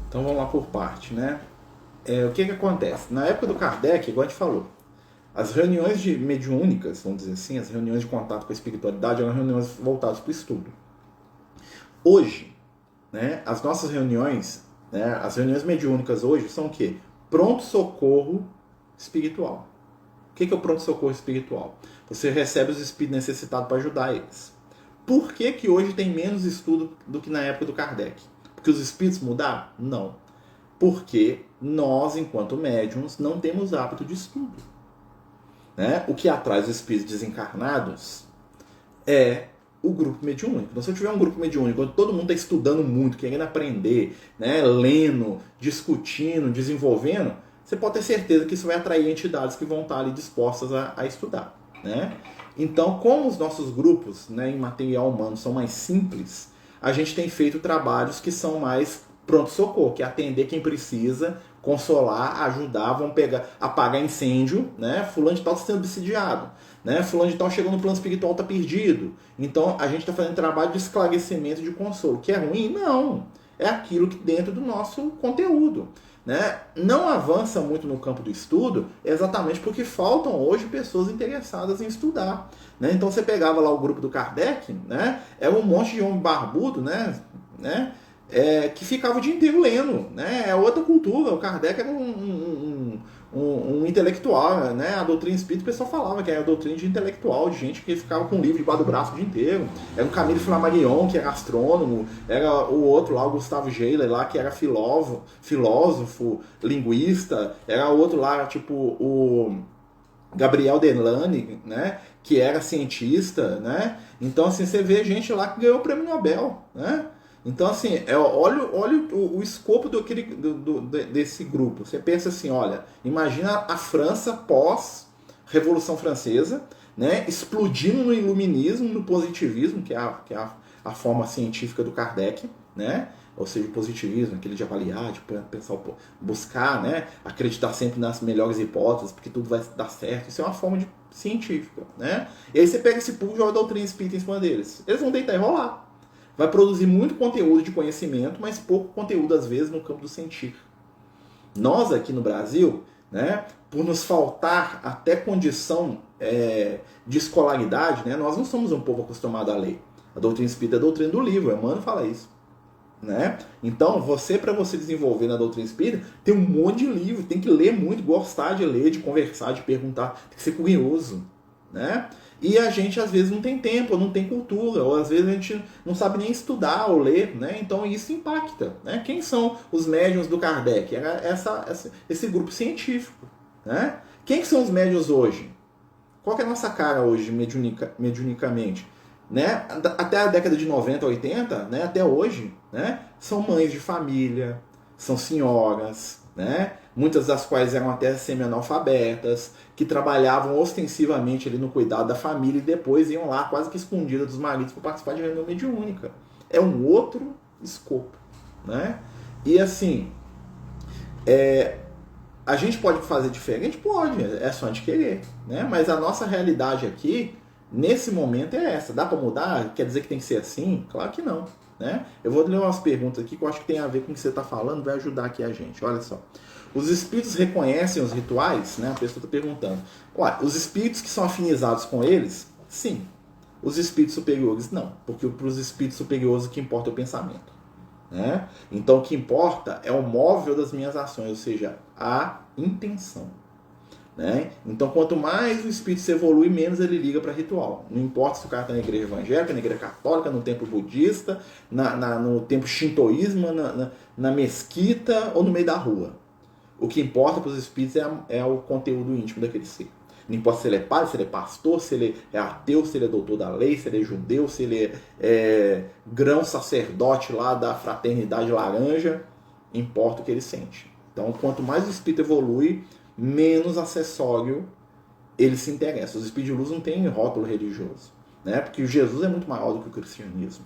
A: Então, vamos lá por parte, né? O que acontece? Na época do Kardec, igual a gente falou, as reuniões mediúnicas, vamos dizer assim, as reuniões de contato com a espiritualidade eram reuniões voltadas para o estudo. Hoje, né, as nossas reuniões, né, as reuniões mediúnicas hoje são o quê? Pronto-socorro espiritual. O que é o pronto-socorro espiritual? Você recebe os espíritos necessitados para ajudar eles. Por que hoje tem menos estudo do que na época do Kardec? Porque os espíritos mudaram? Não. Porque nós, enquanto médiums, não temos hábito de estudo. Né? O que atrai os espíritos desencarnados é o grupo mediúnico. Então, se eu tiver um grupo mediúnico onde todo mundo está estudando muito, querendo aprender, né? Lendo, discutindo, desenvolvendo, você pode ter certeza que isso vai atrair entidades que vão estar ali dispostas a estudar. Né? Então, como os nossos grupos, né, em material humano são mais simples, a gente tem feito trabalhos que são mais pronto-socorro, que é atender quem precisa, consolar, ajudar, vão pegar, apagar incêndio, né? Fulano de tal está sendo obsidiado, né? Fulano de tal chegou no plano espiritual, está perdido. Então a gente está fazendo trabalho de esclarecimento, de consolo. Que é ruim? Não. é aquilo que dentro do nosso conteúdo. Né? Não avança muito no campo do estudo exatamente porque faltam hoje pessoas interessadas em estudar. Né? Então você pegava lá o grupo do Kardec, né? Era um monte de homem barbudo, né? Que ficava o dia inteiro lendo. Né? É outra cultura. O Kardec era um intelectual. Né? A doutrina espírita, o pessoal falava que era a doutrina de intelectual, de gente que ficava com um livro debaixo do braço o dia inteiro. Era o Camille Flammarion, que era astrônomo, era o outro lá, o Gustavo Geiler, lá, que era filósofo, linguista, era outro lá, tipo o Gabriel Delany, né? Que era cientista. Né? Então, assim, você vê gente lá que ganhou o prêmio Nobel. Né? Então, assim, olha o escopo desse grupo. Você pensa assim, olha, imagina a França pós-Revolução Francesa, né, explodindo no iluminismo, no positivismo, que é a forma científica do Kardec, né? Ou seja, o positivismo, aquele de avaliar, de pensar, buscar, né, acreditar sempre nas melhores hipóteses, porque tudo vai dar certo. Isso é uma forma científica. Né? E aí você pega esse público e joga a doutrina espírita em cima deles. Eles vão deitar e rolar. Vai produzir muito conteúdo de conhecimento, mas pouco conteúdo, às vezes, no campo do sentir. Nós, aqui no Brasil, né, por nos faltar até condição de escolaridade, né, nós não somos um povo acostumado a ler. A doutrina espírita é a doutrina do livro, Emmanuel fala isso. Né? Então, para você desenvolver na doutrina espírita, tem um monte de livro, tem que ler muito, gostar de ler, de conversar, de perguntar, tem que ser curioso. Né? E a gente, às vezes, não tem tempo, ou não tem cultura, ou às vezes a gente não sabe nem estudar ou ler, né? Então isso impacta. Né? Quem são os médiuns do Kardec? Era esse grupo científico. Né? Quem são os médiuns hoje? Qual que é a nossa cara hoje, mediunicamente? Né? Até a década de 90, 80, né? Até hoje, né? São mães de família, são senhoras, né? Muitas das quais eram até semi-analfabetas, que trabalhavam ostensivamente ali no cuidado da família e depois iam lá quase que escondidas dos maridos para participar de reunião mediúnica. É um outro escopo. Né? E assim, a gente pode fazer diferente? Pode, é só a gente querer. Né? Mas a nossa realidade aqui, nesse momento, é essa. Dá para mudar? Quer dizer que tem que ser assim? Claro que não. Né? Eu vou ler umas perguntas aqui que eu acho que tem a ver com o que você está falando, vai ajudar aqui a gente. Olha só. Os espíritos reconhecem os rituais? Né? A pessoa está perguntando. Olha, os espíritos que são afinizados com eles? Sim. Os espíritos superiores, não. Porque para os espíritos superiores o que importa é o pensamento. Né? Então o que importa é o móvel das minhas ações, ou seja, a intenção. Né? Então quanto mais o espírito se evolui, menos ele liga para ritual. Não importa se o cara está na igreja evangélica, na igreja católica, no templo budista, no templo shintoísmo, na mesquita ou no meio da rua. O que importa para os espíritos é o conteúdo íntimo daquele ser. Não importa se ele é padre, se ele é pastor, se ele é ateu, se ele é doutor da lei, se ele é judeu, se ele é grão sacerdote lá da fraternidade laranja, importa o que ele sente. Então, quanto mais o espírito evolui, menos acessório ele se interessa. Os espíritos de luz não têm rótulo religioso, né? Porque Jesus é muito maior do que o cristianismo.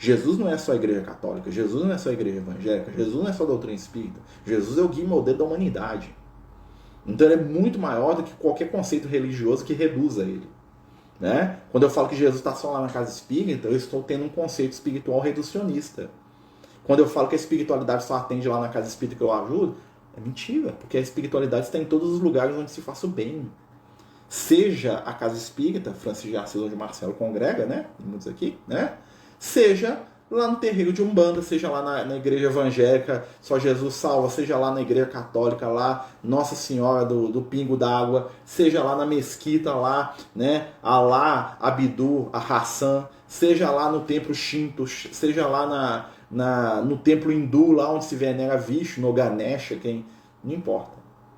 A: Jesus não é só a igreja católica, Jesus não é só a igreja evangélica, Jesus não é só a doutrina espírita. Jesus é o guia e modelo da humanidade. Então ele é muito maior do que qualquer conceito religioso que reduza ele. Né? Quando eu falo que Jesus está só lá na casa espírita, eu estou tendo um conceito espiritual reducionista. Quando eu falo que a espiritualidade só atende lá na casa espírita que eu ajudo, é mentira, porque a espiritualidade está em todos os lugares onde se faça o bem. Seja a casa espírita, Francisco de Assis, onde Marcelo congrega, né? Muitos aqui, né? Seja lá no terreiro de Umbanda, seja lá na igreja evangélica, só Jesus salva, seja lá na igreja católica, lá Nossa Senhora do Pingo d'Água, seja lá na mesquita, lá, né, Alá, Abdu, a Hassan, seja lá no templo Shinto, seja lá no templo hindu, lá onde se venera Vishnu, no Ganesha, não importa,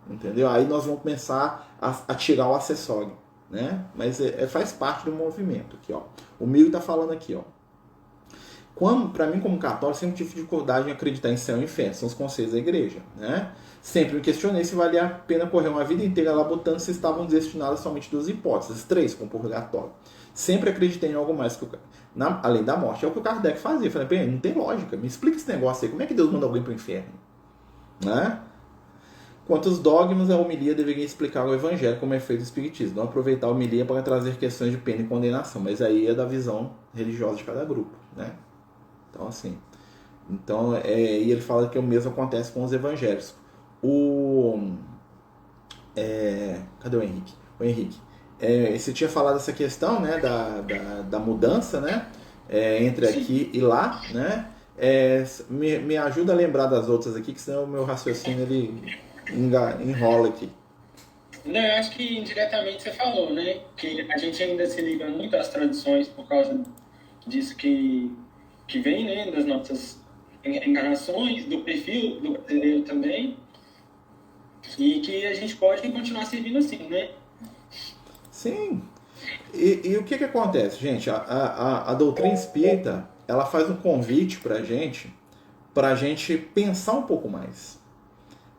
A: entendeu? Aí nós vamos começar a tirar o acessório, né? Mas faz parte do movimento aqui, ó. O Miro está falando aqui, ó. Para mim, como católico, sempre tive dificuldade em acreditar em céu e inferno, são os conceitos da igreja. Né? Sempre me questionei se valia a pena correr uma vida inteira lá botando se estavam destinadas somente duas hipóteses, 3, como purgatório. Sempre acreditei em algo mais além da morte. É o que o Kardec fazia. Eu falei, não tem lógica, me explica esse negócio aí, como é que Deus manda alguém para o inferno? Né? Quanto aos dogmas, a homilia deveria explicar o evangelho como é feito o espiritismo, não aproveitar a homilia para trazer questões de pena e condenação, mas aí é da visão religiosa de cada grupo. Né? Então, assim, Então, e ele fala que o mesmo acontece com os evangelhos. Cadê o Henrique? O Henrique. Você tinha falado essa questão, né, da mudança, né, entre aqui e lá, né? Me ajuda a lembrar das outras aqui, que senão o meu raciocínio ele enrola aqui.
D: Não, eu acho que indiretamente você falou, né? Que a gente ainda se liga muito às tradições por causa disso que vem, né? Das nossas encarnações, do perfil do brasileiro também. E que a gente pode continuar servindo assim, né?
A: Sim. E o que acontece, gente? A doutrina espírita, ela faz um convite pra gente pensar um pouco mais,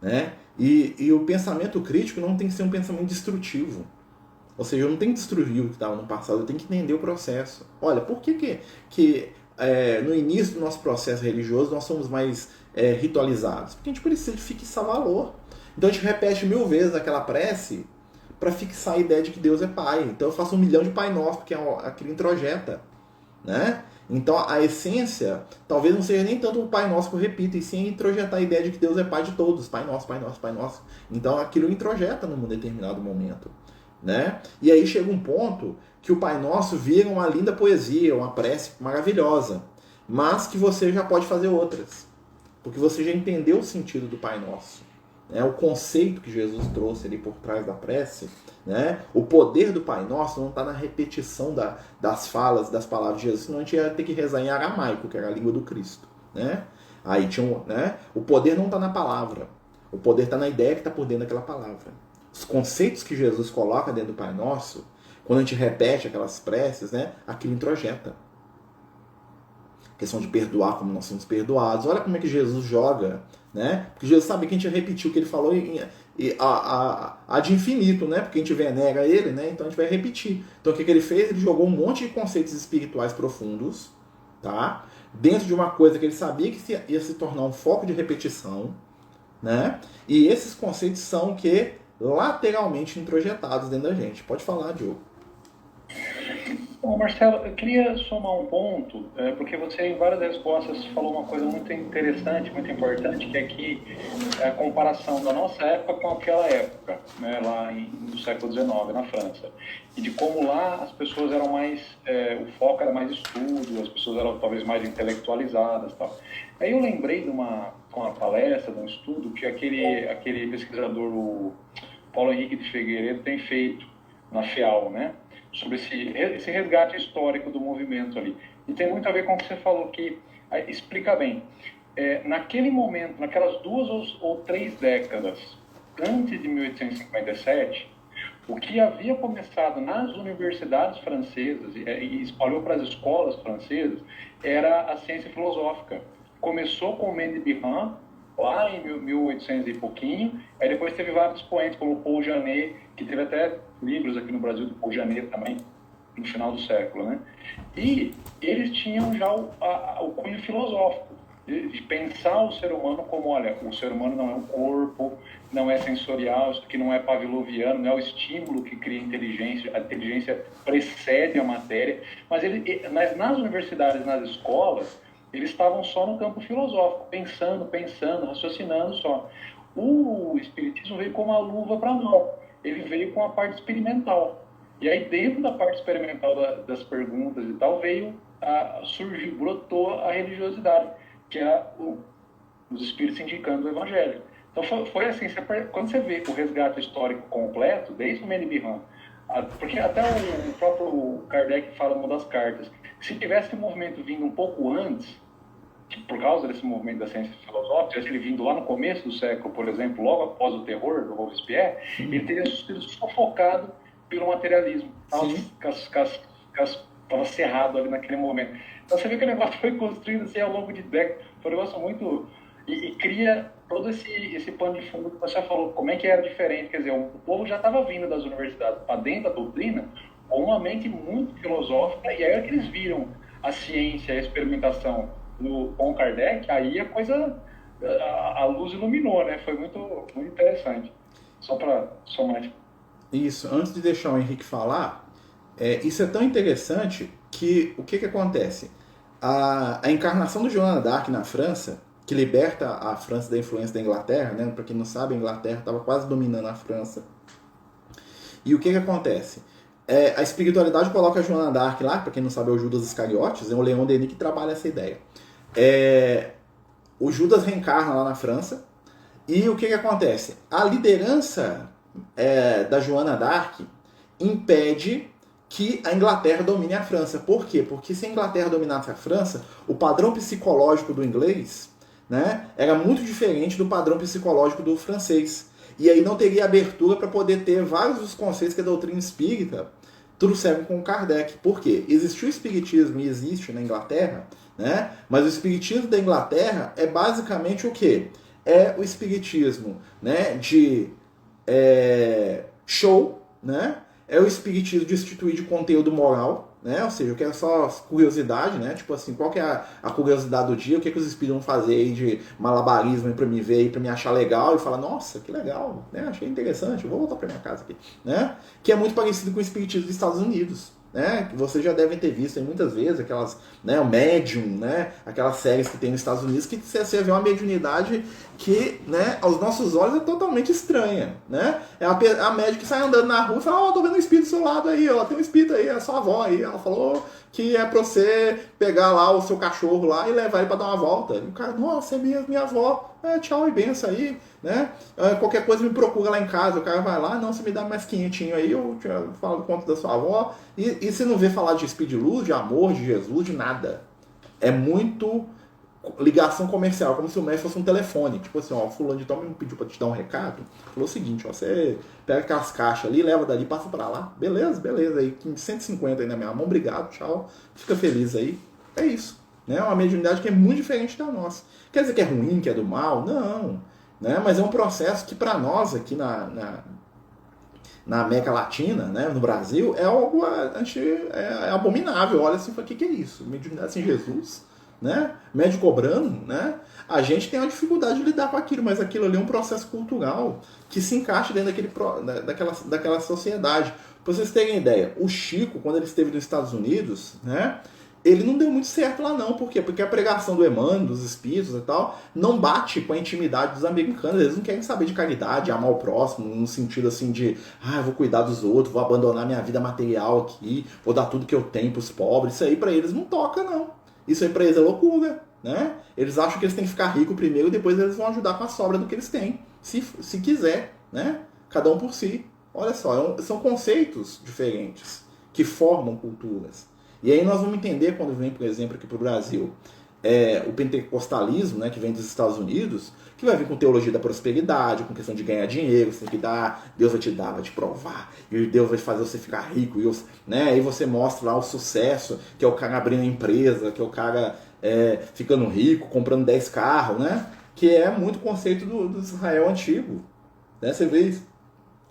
A: né? E o pensamento crítico não tem que ser um pensamento destrutivo. Ou seja, eu não tenho que destruir o que estava no passado, eu tenho que entender o processo. Olha, por que no início do nosso processo religioso nós somos mais ritualizados? Porque a gente precisa de fixar valor. Então a gente repete 1000 vezes aquela prece para fixar a ideia de que Deus é Pai. Então eu faço 1 milhão de Pai Nosso, porque aquilo introjeta, né? Então a essência talvez não seja nem tanto o Pai Nosso que eu repito, e sim introjetar a ideia de que Deus é Pai de todos. Pai Nosso, Pai Nosso, Pai Nosso. Então aquilo introjeta num determinado momento, né? E aí chega um ponto que o Pai Nosso vira uma linda poesia, uma prece maravilhosa, mas que você já pode fazer outras, porque você já entendeu o sentido do Pai Nosso. O conceito que Jesus trouxe ali por trás da prece, né? O poder do Pai Nosso não está na repetição das falas, das palavras de Jesus, senão a gente ia ter que rezar em aramaico, que era a língua do Cristo, né? Aí tinha o poder não está na palavra, o poder está na ideia que está por dentro daquela palavra. Os conceitos que Jesus coloca dentro do Pai Nosso, quando a gente repete aquelas preces, né? Aquilo introjeta. A questão de perdoar como nós somos perdoados. Olha como é que Jesus joga, né? Porque Jesus sabe que a gente repetiu o que ele falou de infinito, né? Porque a gente venera ele, né? Então a gente vai repetir. Então o que ele fez? Ele jogou um monte de conceitos espirituais profundos, tá? Dentro de uma coisa que ele sabia que ia se tornar um foco de repetição, né? E esses conceitos são que lateralmente introjetados dentro da gente. Pode falar, Diogo.
B: Bom, Marcelo, eu queria somar um ponto, porque você em várias respostas falou uma coisa muito interessante, muito importante, que é que a comparação da nossa época com aquela época, né, lá no século XIX, na França. E de como lá as pessoas eram mais, o foco era mais estudo, as pessoas eram talvez mais intelectualizadas e tal. Aí eu lembrei de uma palestra, de um estudo, que aquele pesquisador, o Paulo Henrique de Figueiredo, tem feito na FEAL, né? Sobre esse resgate histórico do movimento ali. E tem muito a ver com o que você falou, que explica bem. Naquele momento, naquelas 2 ou 3 décadas antes de 1857, o que havia começado nas universidades francesas e espalhou para as escolas francesas era a ciência filosófica. Começou com Mendes-Bihan, lá em 1800 e pouquinho, aí depois teve vários poetas, como Paul Janet, que teve até livros aqui no Brasil do Paul Janet também, no final do século, né? E eles tinham já o cunho filosófico, de pensar o ser humano como, olha, o ser humano não é um corpo, não é sensorial, isso aqui não é pavloviano, não é o estímulo que cria inteligência, a inteligência precede a matéria, mas nas universidades, nas escolas, eles estavam só no campo filosófico, pensando, raciocinando só. O espiritismo veio como a luva para a mão, ele veio com a parte experimental. E aí, dentro da parte experimental das perguntas e tal, surgiu, brotou a religiosidade, que é os espíritos indicando o evangelho. Então, foi assim, quando você vê o resgate histórico completo, desde o Mendes-Bihan, porque até o próprio Kardec fala numa das cartas, se tivesse o movimento vindo um pouco antes, por causa desse movimento da ciência filosófica, tivesse ele vindo lá no começo do século, por exemplo, logo após o terror do Robespierre, ele teria sido sufocado pelo materialismo. Estava cerrado ali naquele momento. Então você vê que o negócio foi construído assim, ao longo de décadas. Foi um negócio muito... E cria todo esse pano de fundo que você falou. Como é que era diferente? Quer dizer, o povo já estava vindo das universidades para dentro da doutrina com uma mente muito filosófica, e aí que eles viram a ciência, a experimentação com Kardec, aí a coisa, a luz iluminou, né? Foi muito, muito interessante. Só para somar.
A: Isso, antes de deixar o Henrique falar, isso é tão interessante que o que acontece? a encarnação do Joana d'Arc na França, que liberta a França da influência da Inglaterra, né? Para quem não sabe, a Inglaterra estava quase dominando a França. E o que acontece? A espiritualidade coloca a Joana d'Arc lá, para quem não sabe é o Judas Iscariotes, é o Leon Denis que trabalha essa ideia. O Judas reencarna lá na França, e o que acontece? A liderança da Joana d'Arc impede que a Inglaterra domine a França. Por quê? Porque se a Inglaterra dominasse a França, o padrão psicológico do inglês, né, era muito diferente do padrão psicológico do francês. E aí não teria abertura para poder ter vários dos conceitos que a doutrina espírita trouxeram com Kardec. Por quê? Existiu o espiritismo e existe na Inglaterra, né? Mas o espiritismo da Inglaterra é basicamente o quê? É o espiritismo, né, de show, né? É o espiritismo de instituir de conteúdo moral, né? Ou seja, eu quero só curiosidade, né? Tipo assim, qual que é a curiosidade do dia? O que os espíritos vão fazer aí de malabarismo para me ver e para me achar legal e falar, nossa, que legal, né? Achei interessante, vou voltar para minha casa aqui, né? Que é muito parecido com o espiritismo dos Estados Unidos, né? Que vocês já devem ter visto aí muitas vezes, aquelas, né? O Medium, né? Aquelas séries que tem nos Estados Unidos que você vê uma mediunidade que, né, aos nossos olhos é totalmente estranha, né? É a médica que sai andando na rua e fala, tô vendo um espírito do seu lado aí, ó, tem um espírito aí, é sua avó aí, ela falou que é pra você pegar lá o seu cachorro lá e levar ele pra dar uma volta. E o cara, nossa, é minha avó, tchau e benção aí, né? Qualquer coisa me procura lá em casa, o cara vai lá, não, você me dá mais 500 aí, eu falo do conto da sua avó, e você não vê falar de espírito de luz, de amor, de Jesus, de nada. É muito ligação comercial, como se o mestre fosse um telefone. Tipo assim, ó, fulano de tal me pediu pra te dar um recado. Falou o seguinte, ó, você pega aquelas caixas ali, leva dali, passa pra lá. Beleza, aí, 150 aí na minha mão, obrigado, tchau. Fica feliz aí. É isso. Né? Uma mediunidade que é muito diferente da nossa. Quer dizer que é ruim, que é do mal? Não. Né? Mas é um processo que pra nós aqui na América Latina, né, no Brasil, é algo abominável. Olha assim, o que é isso? Mediunidade sem Jesus? Né? Médio cobrando, né? A gente tem uma dificuldade de lidar com aquilo, mas aquilo ali é um processo cultural que se encaixa dentro daquela sociedade. Para vocês terem ideia, o Chico, quando ele esteve nos Estados Unidos, né, ele não deu muito certo lá não. Por quê? Porque a pregação do Emmanuel, dos espíritos e tal, não bate com a intimidade dos americanos. Eles não querem saber de caridade, amar o próximo, no sentido assim de, eu vou cuidar dos outros, vou abandonar minha vida material aqui, vou dar tudo que eu tenho para os pobres. Isso aí para eles não toca não. Isso aí pra eles é loucura, né? Eles acham que eles têm que ficar ricos primeiro e depois eles vão ajudar com a sobra do que eles têm. Se quiser, né? Cada um por si. Olha só, são conceitos diferentes que formam culturas. E aí nós vamos entender quando vem, por exemplo, aqui pro Brasil, o pentecostalismo, né, que vem dos Estados Unidos, que vai vir com teologia da prosperidade, com questão de ganhar dinheiro, você tem que dar, Deus vai te dar, vai te provar, e Deus vai fazer você ficar rico, né, aí você mostra lá o sucesso, que é o cara abrindo a empresa, que é o cara ficando rico, comprando 10 carros, né, que é muito conceito do Israel antigo, né, você vê isso.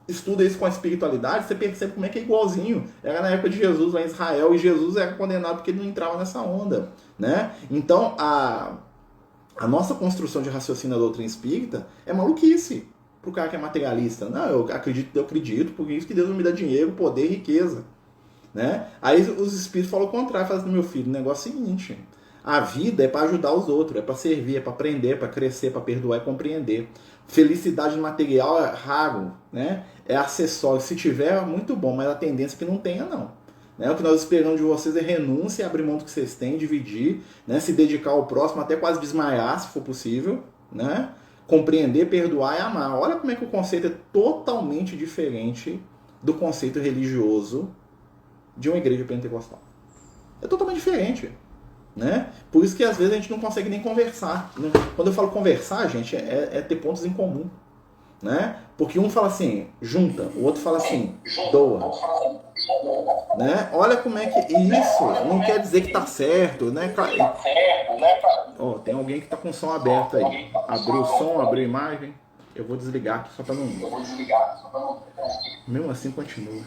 A: Estuda isso com a espiritualidade, você percebe como é que é igualzinho. Era na época de Jesus lá em Israel, e Jesus era condenado porque ele não entrava nessa onda, né? Então, a nossa construção de raciocínio da doutrina espírita é maluquice pro cara que é materialista. Não, eu acredito, por isso que Deus me dá dinheiro, poder e riqueza, né? Aí os espíritos falam o contrário, falam assim, meu filho, o negócio é o seguinte, a vida é para ajudar os outros, é para servir, é para aprender, é para crescer, para perdoar e compreender. Felicidade material é raro, né? É acessório. Se tiver, é muito bom, mas a tendência é que não tenha, não. Né? O que nós esperamos de vocês é renúncia, abrir mão do que vocês têm, dividir, né? Se dedicar ao próximo, até quase desmaiar, se for possível, né? Compreender, perdoar e amar. Olha como é que o conceito é totalmente diferente do conceito religioso de uma igreja pentecostal. É totalmente diferente. Né? Por isso que às vezes a gente não consegue nem conversar, né? Quando eu falo conversar, gente, é ter pontos em comum, né? Porque um fala assim, junta, o outro fala assim, doa, né? Olha como é que isso não quer dizer que tá certo, né? Ó, tem alguém que tá com o som aberto aí. Abriu o som, abriu a imagem. Eu vou desligar aqui só pra não... Mesmo assim continua.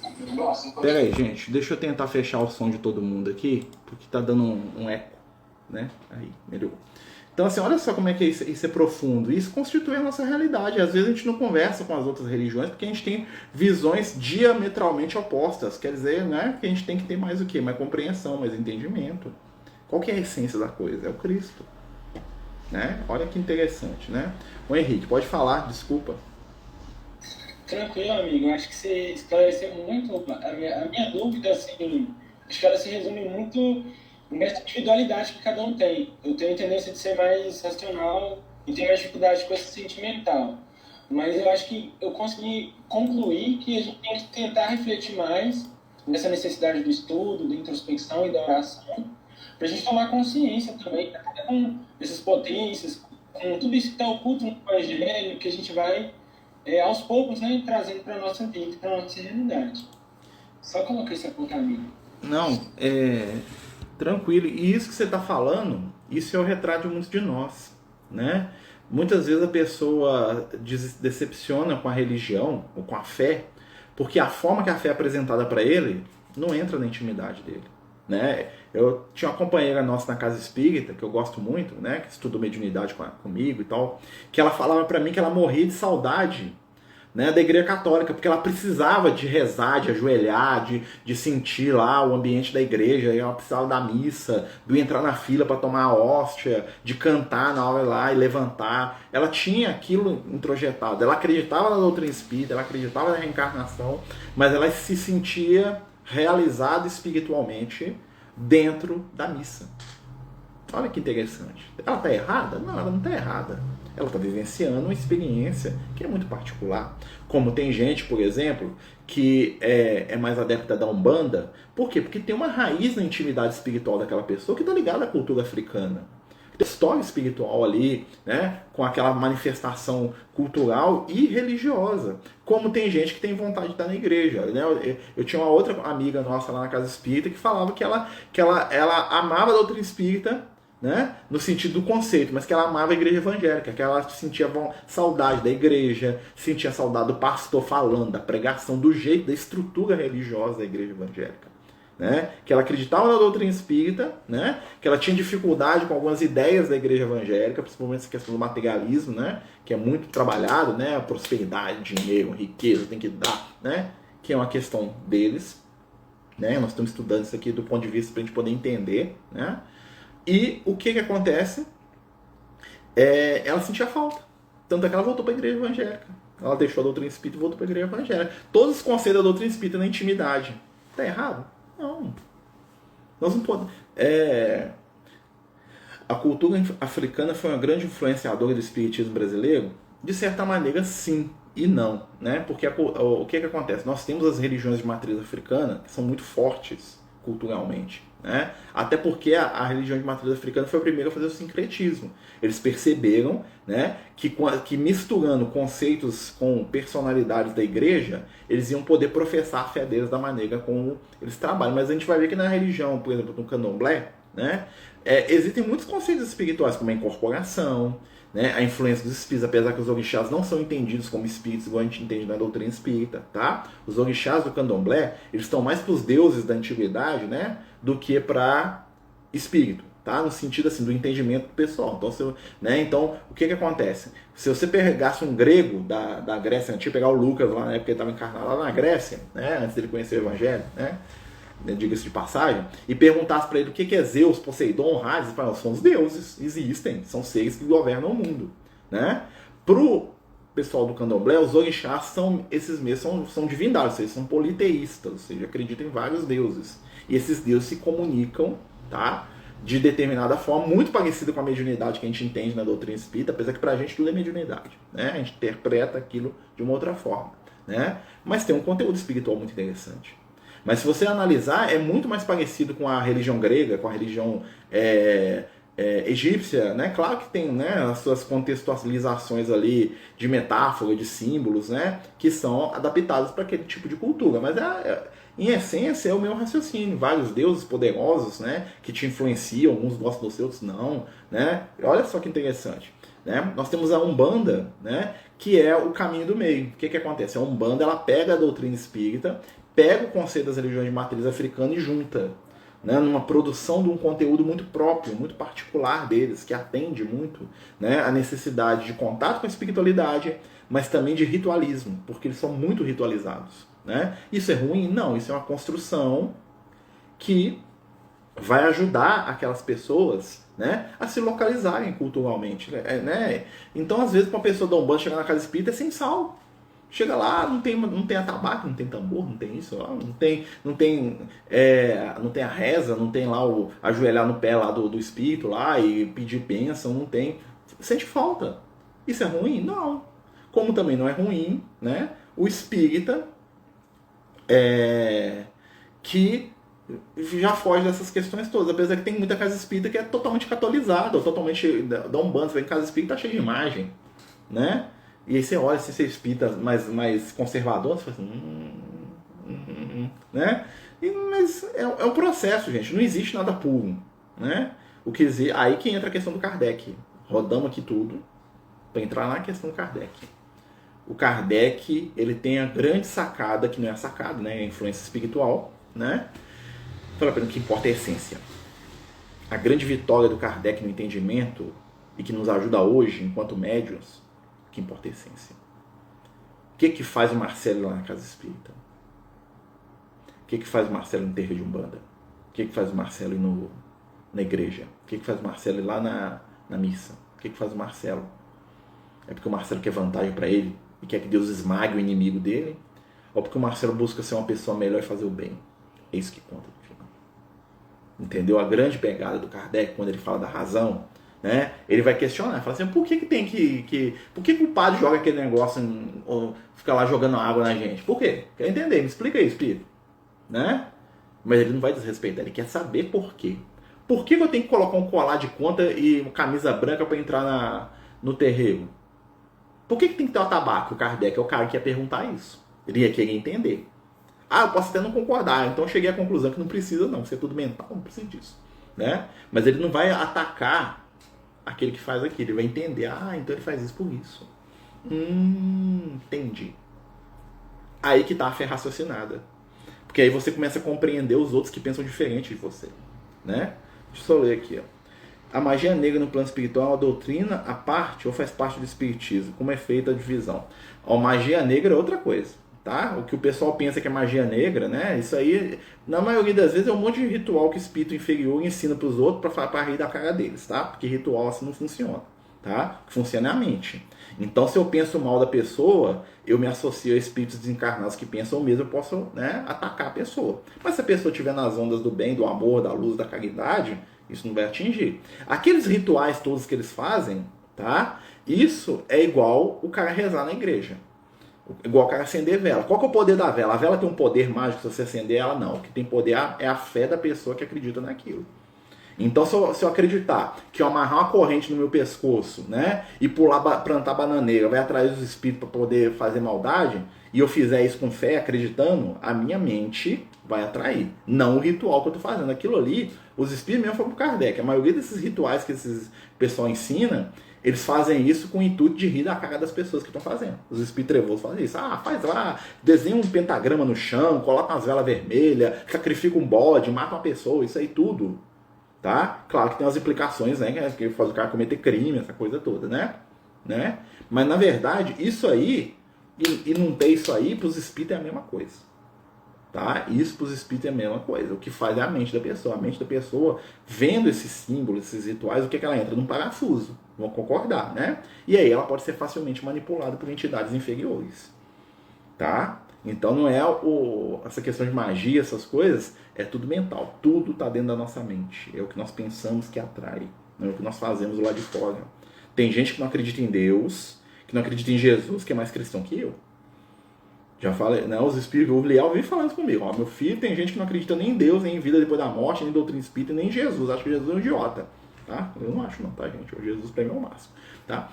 A: Pera aí, gente, deixa eu tentar fechar o som de todo mundo aqui, porque tá dando um eco, né? Aí, melhorou. Então, assim, olha só como é que isso é profundo. Isso constitui a nossa realidade. Às vezes a gente não conversa com as outras religiões porque a gente tem visões diametralmente opostas. Quer dizer, né, que a gente tem que ter mais o quê? Mais compreensão, mais entendimento. Qual que é a essência da coisa? É o Cristo. Né? Olha que interessante, né? O Henrique, pode falar, desculpa.
D: Tranquilo, amigo. Acho que você esclareceu muito a minha dúvida, assim, acho que ela se resume muito nessa individualidade que cada um tem. Eu tenho a tendência de ser mais racional e tenho mais dificuldade com esse sentimental. Mas eu acho que eu consegui concluir que a gente tem que tentar refletir mais nessa necessidade do estudo, da introspecção e da oração, para a gente tomar consciência também, até com essas potências, com tudo isso que está oculto no Evangelho, que a gente vai, aos poucos, né, trazendo para a nossa vida, para a nossa realidade. Só coloquei esse apontamento.
A: Não, tranquilo. E isso que você está falando, isso é o retrato de muitos de nós, né? Muitas vezes a pessoa decepciona com a religião ou com a fé, porque a forma que a fé é apresentada para ele não entra na intimidade dele, né? Eu tinha uma companheira nossa na casa espírita, que eu gosto muito, né, que estudou mediunidade comigo e tal, que ela falava para mim que ela morria de saudade, né, da igreja católica, porque ela precisava de rezar, de ajoelhar, de sentir lá o ambiente da igreja, ela precisava da missa, de entrar na fila para tomar a hóstia, de cantar na hora lá e levantar. Ela tinha aquilo introjetado, ela acreditava na doutrina espírita, ela acreditava na reencarnação, mas ela se sentia realizada espiritualmente dentro da missa. Olha que interessante. Ela está errada? Não, ela não está errada. Ela está vivenciando uma experiência que é muito particular. Como tem gente, por exemplo, que é mais adepta da Umbanda. Por quê? Porque tem uma raiz na intimidade espiritual daquela pessoa que está ligada à cultura africana. Tem história espiritual ali, né, com aquela manifestação cultural e religiosa. Como tem gente que tem vontade de estar na igreja. Né? Eu tinha uma outra amiga nossa lá na casa espírita que falava que ela amava a doutrina espírita, né? No sentido do conceito, mas que ela amava a igreja evangélica, que ela sentia saudade da igreja, sentia saudade do pastor falando, da pregação, do jeito, da estrutura religiosa da igreja evangélica, né? Que ela acreditava na doutrina espírita, né? Que ela tinha dificuldade com algumas ideias da igreja evangélica, principalmente essa questão do materialismo, né? Que é muito trabalhado, né? A prosperidade, dinheiro, riqueza, tem que dar, né? Que é uma questão deles, né? Nós estamos estudando isso aqui do ponto de vista para a gente poder entender, né? E o que acontece? Ela sentia falta. Tanto é que ela voltou para a igreja evangélica. Ela deixou a doutrina espírita e voltou para a igreja evangélica. Todos os conceitos da doutrina espírita na intimidade. Está errado? Não. Nós não podemos. A cultura africana foi uma grande influenciadora do espiritismo brasileiro? De certa maneira, sim e não. Né? Porque o que acontece? Nós temos as religiões de matriz africana que são muito fortes culturalmente. Né? Até porque a religião de matriz africana foi a primeira a fazer o sincretismo. Eles perceberam, né, que misturando conceitos com personalidades da igreja, eles iam poder professar a fé deles da maneira como eles trabalham. Mas a gente vai ver que na religião, por exemplo, no candomblé, né, existem muitos conceitos espirituais, como a incorporação, né, a influência dos espíritos, apesar que os orixás não são entendidos como espíritos igual a gente entende na doutrina espírita, tá? Os orixás do candomblé, eles estão mais para os deuses da antiguidade, né, do que para espírito, tá? No sentido assim do entendimento pessoal. Então, então o que acontece? Se você pegasse um grego da Grécia antiga, pegar o Lucas lá na época que ele estava encarnado lá na Grécia, né, antes dele conhecer o Evangelho, né, diga-se de passagem, e perguntasse para ele o que é Zeus, Poseidon, Hades, ele falava, são os deuses, existem, são seres que governam o mundo, né? Pro pessoal do candomblé, os orixás são esses mesmos, são divindades, eles são politeístas, ou seja, acreditam em vários deuses, e esses deuses se comunicam, tá? De determinada forma, muito parecida com a mediunidade que a gente entende na doutrina espírita, apesar que pra gente tudo é mediunidade, né? A gente interpreta aquilo de uma outra forma, né? Mas tem um conteúdo espiritual muito interessante. Mas se você analisar, é muito mais parecido com a religião grega, com a religião egípcia, né? Claro que tem, né, as suas contextualizações ali de metáfora, de símbolos, né, que são adaptadas para aquele tipo de cultura. Mas, em essência, é o meu raciocínio. Vários deuses poderosos, né, que te influenciam, alguns gostam dos outros não. Né? Olha só que interessante. Né? Nós temos a Umbanda, né, que é o caminho do meio. O que acontece? A Umbanda ela pega a doutrina espírita, pega o conceito das religiões de matriz africana e junta, né, numa produção de um conteúdo muito próprio, muito particular deles, que atende muito, né, a necessidade de contato com a espiritualidade, mas também de ritualismo, porque eles são muito ritualizados. Né? Isso é ruim? Não, isso é uma construção que vai ajudar aquelas pessoas, né, a se localizarem culturalmente, né? Então, às vezes, para uma pessoa da Umbanda chegar na casa espírita é sem sal. Chega lá, não tem atabaque, não tem tambor, não tem isso, não tem a reza, não tem lá o ajoelhar no pé lá do espírito lá e pedir bênção, não tem. Sente falta. Isso é ruim? Não. Como também não é ruim, né, o espírita que já foge dessas questões todas, apesar que tem muita casa espírita que é totalmente catolizada, ou totalmente da Umbanda, você vê em casa espírita tá cheia de imagem, né? E aí você olha, se você é espírita mais conservador, você fala assim, né? Mas é um processo, gente, não existe nada puro, né? Aí que entra a questão do Kardec. Rodamos aqui tudo para entrar na questão do Kardec. O Kardec, ele tem a grande sacada, que não é a sacada, né? É a influência espiritual, né? Fala para mim, o que importa é a essência. A grande vitória do Kardec no entendimento, e que nos ajuda hoje, enquanto médiuns, o que importa é a essência. O que faz o Marcelo lá na casa espírita? O que faz o Marcelo no terreiro de Umbanda? O que faz o Marcelo ir na igreja? O que faz o Marcelo ir lá na missa? O que faz o Marcelo? É porque o Marcelo quer vantagem para ele e quer que Deus esmague o inimigo dele? Ou porque o Marcelo busca ser uma pessoa melhor e fazer o bem? É isso que conta no final. Entendeu? A grande pegada do Kardec, quando ele fala da razão, né? Ele vai questionar, fala assim, por que tem por que o padre joga aquele negócio, ou fica lá jogando água na gente? Por quê? Quer entender? Me explica aí, espírito. Né? Mas ele não vai desrespeitar, ele quer saber por quê. Por que eu tenho que colocar um colar de conta e uma camisa branca para entrar no terreiro? Por que tem que ter o tabaco? O Kardec é o cara que ia perguntar isso. Ele ia querer entender. Eu posso até não concordar, então eu cheguei à conclusão que não precisa não, se é tudo mental, não precisa disso. Né? Mas ele não vai atacar aquele que faz aquilo, ele vai entender, então ele faz isso por isso. Entendi. Aí que tá a fé raciocinada. Porque aí você começa a compreender os outros que pensam diferente de você. Né? Deixa eu só ler aqui. A magia negra no plano espiritual é uma doutrina à parte ou faz parte do espiritismo? Como é feita a divisão? A magia negra é outra coisa. Tá? O que o pessoal pensa que é magia negra, né? Isso aí, na maioria das vezes, é um monte de ritual que o espírito inferior ensina para os outros para rir da cara deles, tá? Porque ritual assim não funciona, tá? O que funciona é a mente. Então, se eu penso mal da pessoa, eu me associo a espíritos desencarnados que pensam o mesmo, eu posso, né, atacar a pessoa. Mas se a pessoa estiver nas ondas do bem, do amor, da luz, da caridade, isso não vai atingir. Aqueles rituais todos que eles fazem, tá? Isso é igual o cara rezar na igreja. Igual o cara acender vela. Qual que é o poder da vela? A vela tem um poder mágico se você acender ela? Não. O que tem poder é a fé da pessoa que acredita naquilo. Então, se eu acreditar que eu amarrar uma corrente no meu pescoço, né, e plantar bananeira, vai atrair os espíritos para poder fazer maldade, e eu fizer isso com fé, acreditando, a minha mente vai atrair. Não o ritual que eu estou fazendo. Aquilo ali, os espíritos mesmo foram pro Kardec. A maioria desses rituais que esses pessoal ensina, eles fazem isso com o intuito de rir da cara das pessoas que estão fazendo. Os espíritos trevosos fazem isso. Faz lá, desenha um pentagrama no chão, coloca umas velas vermelhas, sacrifica um bode, mata uma pessoa, isso aí tudo. Tá? Claro que tem umas implicações, né? Que faz o cara cometer crime, essa coisa toda, né? Mas na verdade, isso aí, e não ter isso aí, para os espíritos é a mesma coisa. Tá? Isso para os espíritos é a mesma coisa. O que faz é a mente da pessoa. A mente da pessoa, vendo esses símbolos, esses rituais, o que ela entra? Num parafuso. Vão concordar, né? E aí ela pode ser facilmente manipulada por entidades inferiores. Tá? Então não é essa questão de magia, essas coisas, é tudo mental. Tudo está dentro da nossa mente. É o que nós pensamos que atrai. Não é o que nós fazemos lá de fora. Tem gente que não acredita em Deus, que não acredita em Jesus, que é mais cristão que eu. Já falei, né? Os espíritos, o Liel vem falando comigo. Meu filho, tem gente que não acredita nem em Deus, nem em vida depois da morte, nem em doutrina espírita, nem em Jesus. Acho que Jesus é um idiota. Tá? Eu não acho não, tá, gente? O Jesus para mim é o máximo. Tá?